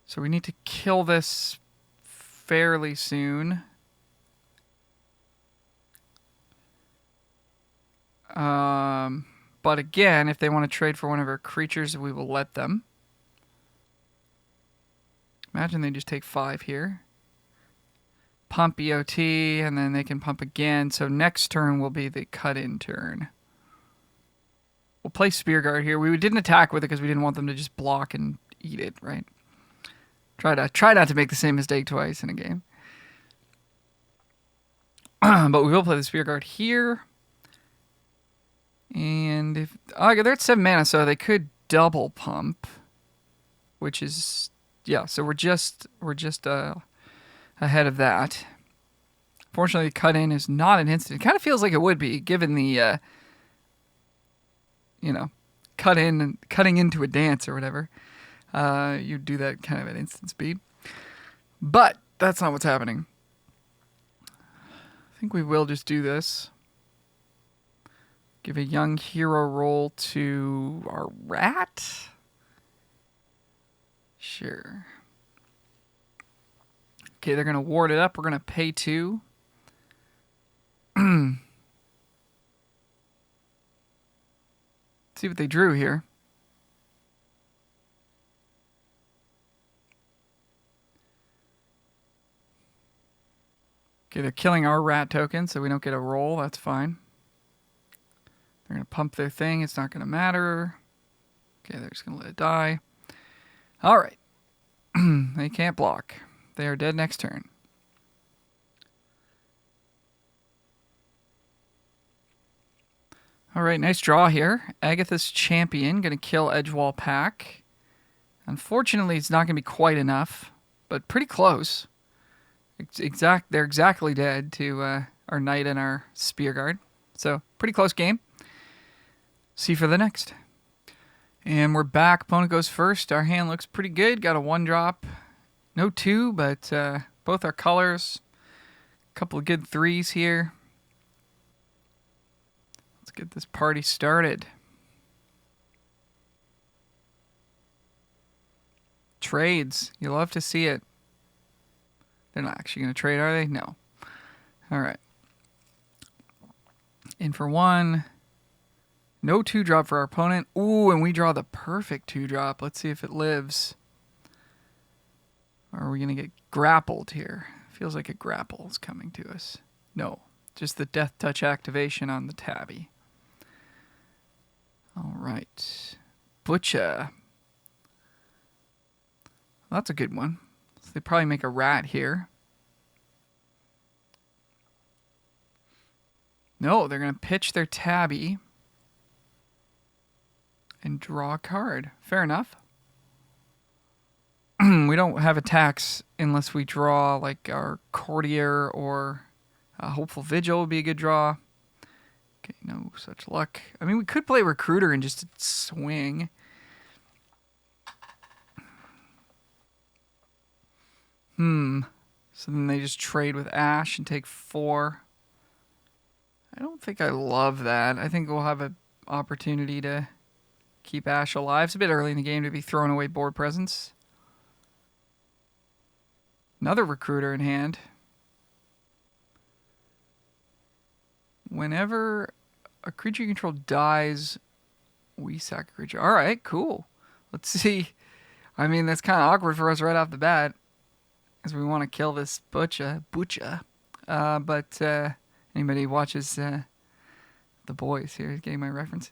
So we need to kill this fairly soon. But again, if they want to trade for one of our creatures, we will let them. Imagine they just take 5 here. Pump EOT, and then they can pump again. So next turn will be the cut-in turn. We'll play Spear Guard here. We didn't attack with it because we didn't want them to just block and eat it, right? Try not to make the same mistake twice in a game. But we will play the Spear Guard here. And if they're at 7 mana, so they could double pump, which is so we're just ahead of that. Fortunately, cut in is not an instant. It kind of feels like it would be, given the cutting into a dance or whatever. You do that kind of at instant speed, but that's not what's happening. I think we will just do this. Give a young hero roll to our rat? Sure. Okay, they're going to ward it up. We're going to pay 2. See what they drew here. Okay, they're killing our rat token, so we don't get a roll. That's fine. They're going to pump their thing. It's not going to matter. Okay, they're just going to let it die. All right. They can't block. They are dead next turn. All right, nice draw here. Agatha's Champion going to kill Edgewall Pack. Unfortunately, it's not going to be quite enough, but pretty close. They're exactly dead to our Knight and our Spear Guard. So, pretty close game. See for the next. And we're back. Opponent goes first. Our hand looks pretty good. Got a 1-drop. No 2, but both our colors. A couple of good 3s here. Let's get this party started. Trades. You love to see it. They're not actually going to trade, are they? No. All right. In for 1. No 2-drop for our opponent. Ooh, and we draw the perfect 2-drop. Let's see if it lives. Or are we going to get grappled here? Feels like a grapple is coming to us. No, just the Death Touch activation on the tabby. All right. Butcha. Well, that's a good one. So they probably make a rat here. No, they're going to pitch their tabby and draw a card. Fair enough. We don't have attacks unless we draw like our Courtier or Hopeful Vigil would be a good draw. Okay, no such luck. I mean, we could play Recruiter and just swing. So then they just trade with Ash and take 4. I don't think I love that. I think we'll have an opportunity to keep Ash alive. It's a bit early in the game to be throwing away board presence. Another Recruiter in hand. Whenever a creature you control dies, we sack a creature. All right, cool. Let's see. I mean, that's kind of awkward for us right off the bat, as we want to kill this Butcha. But anybody who watches The Boys here is getting my reference.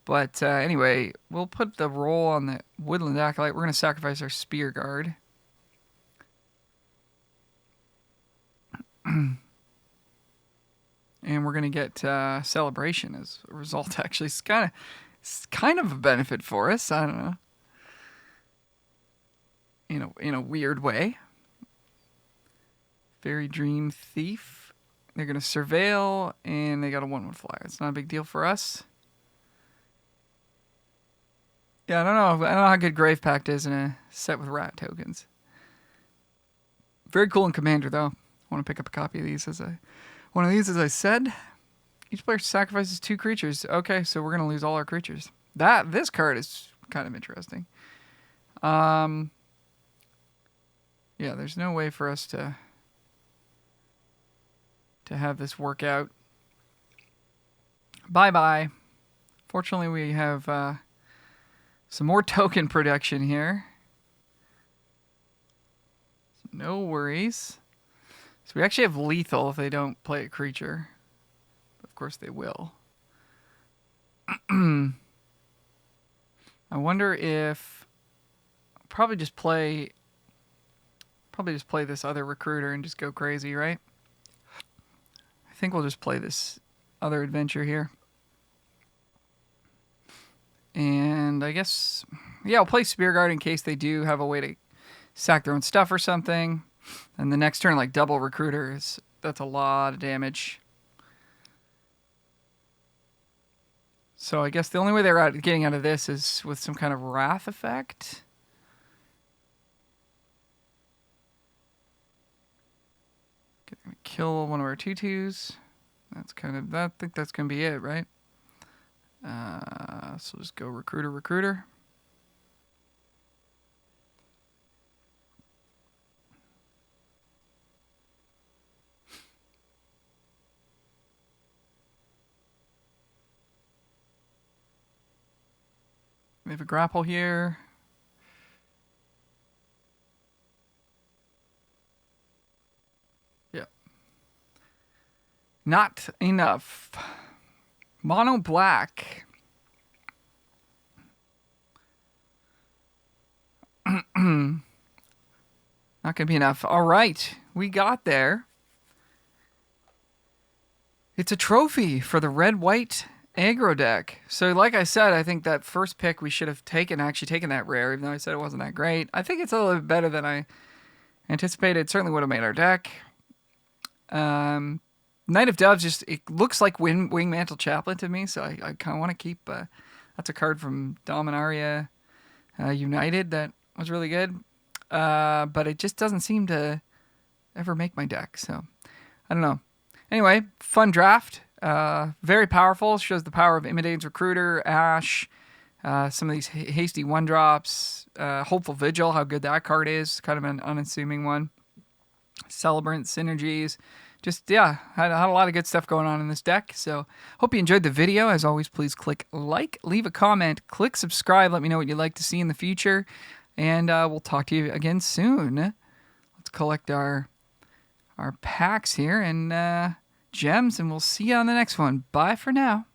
But anyway, we'll put the roll on the Woodland Acolyte. We're going to sacrifice our Spear Guard. And we're going to get Celebration as a result, actually. It's kind of a benefit for us. I don't know. In a weird way. Fairy Dream Thief. They're going to Surveil, and they got a 1/1 flyer. It's not a big deal for us. Yeah, I don't know how good Grave Pact is in a set with rat tokens. Very cool in Commander, though. I want to pick up a copy of these as I said. Each player sacrifices 2 creatures. Okay, so we're gonna lose all our creatures. This card is kind of interesting. Yeah, there's no way for us to have this work out. Bye-bye. Fortunately, we have some more token production here. No worries. So we actually have lethal if they don't play a creature. Of course they will. I wonder if probably just play this other recruiter and just go crazy, right? I think we'll just play this other adventure here. And I guess, yeah, I'll play Spear Guard in case they do have a way to sack their own stuff or something. And the next turn, like, double recruiter, that's a lot of damage. So I guess the only way they're getting out of this is with some kind of Wrath effect. Gonna kill one of our 2/2s. I think that's gonna be it, right? So just go recruiter. We have a grapple here. Yeah. Not enough. Mono black. Not gonna be enough. All right, we got there. It's a trophy for the red-white aggro deck. So like I said, I think that first pick we should have taken that rare, even though I said it wasn't that great. I think it's a little bit better than I anticipated. It certainly would have made our deck. Knight of Doves, it looks like Wingmantle Chaplain to me, so I kind of want to keep... that's a card from Dominaria United that was really good. But it just doesn't seem to ever make my deck, so I don't know. Anyway, fun draft. Very powerful. Shows the power of Imitate's Recruiter, Ash, some of these hasty 1-drops. Hopeful Vigil, how good that card is. Kind of an unassuming one. Celebrant, Synergies. Just, yeah, had a lot of good stuff going on in this deck. So, hope you enjoyed the video. As always, please click like, leave a comment, click subscribe. Let me know what you'd like to see in the future. And we'll talk to you again soon. Let's collect our packs here and gems, and we'll see you on the next one. Bye for now.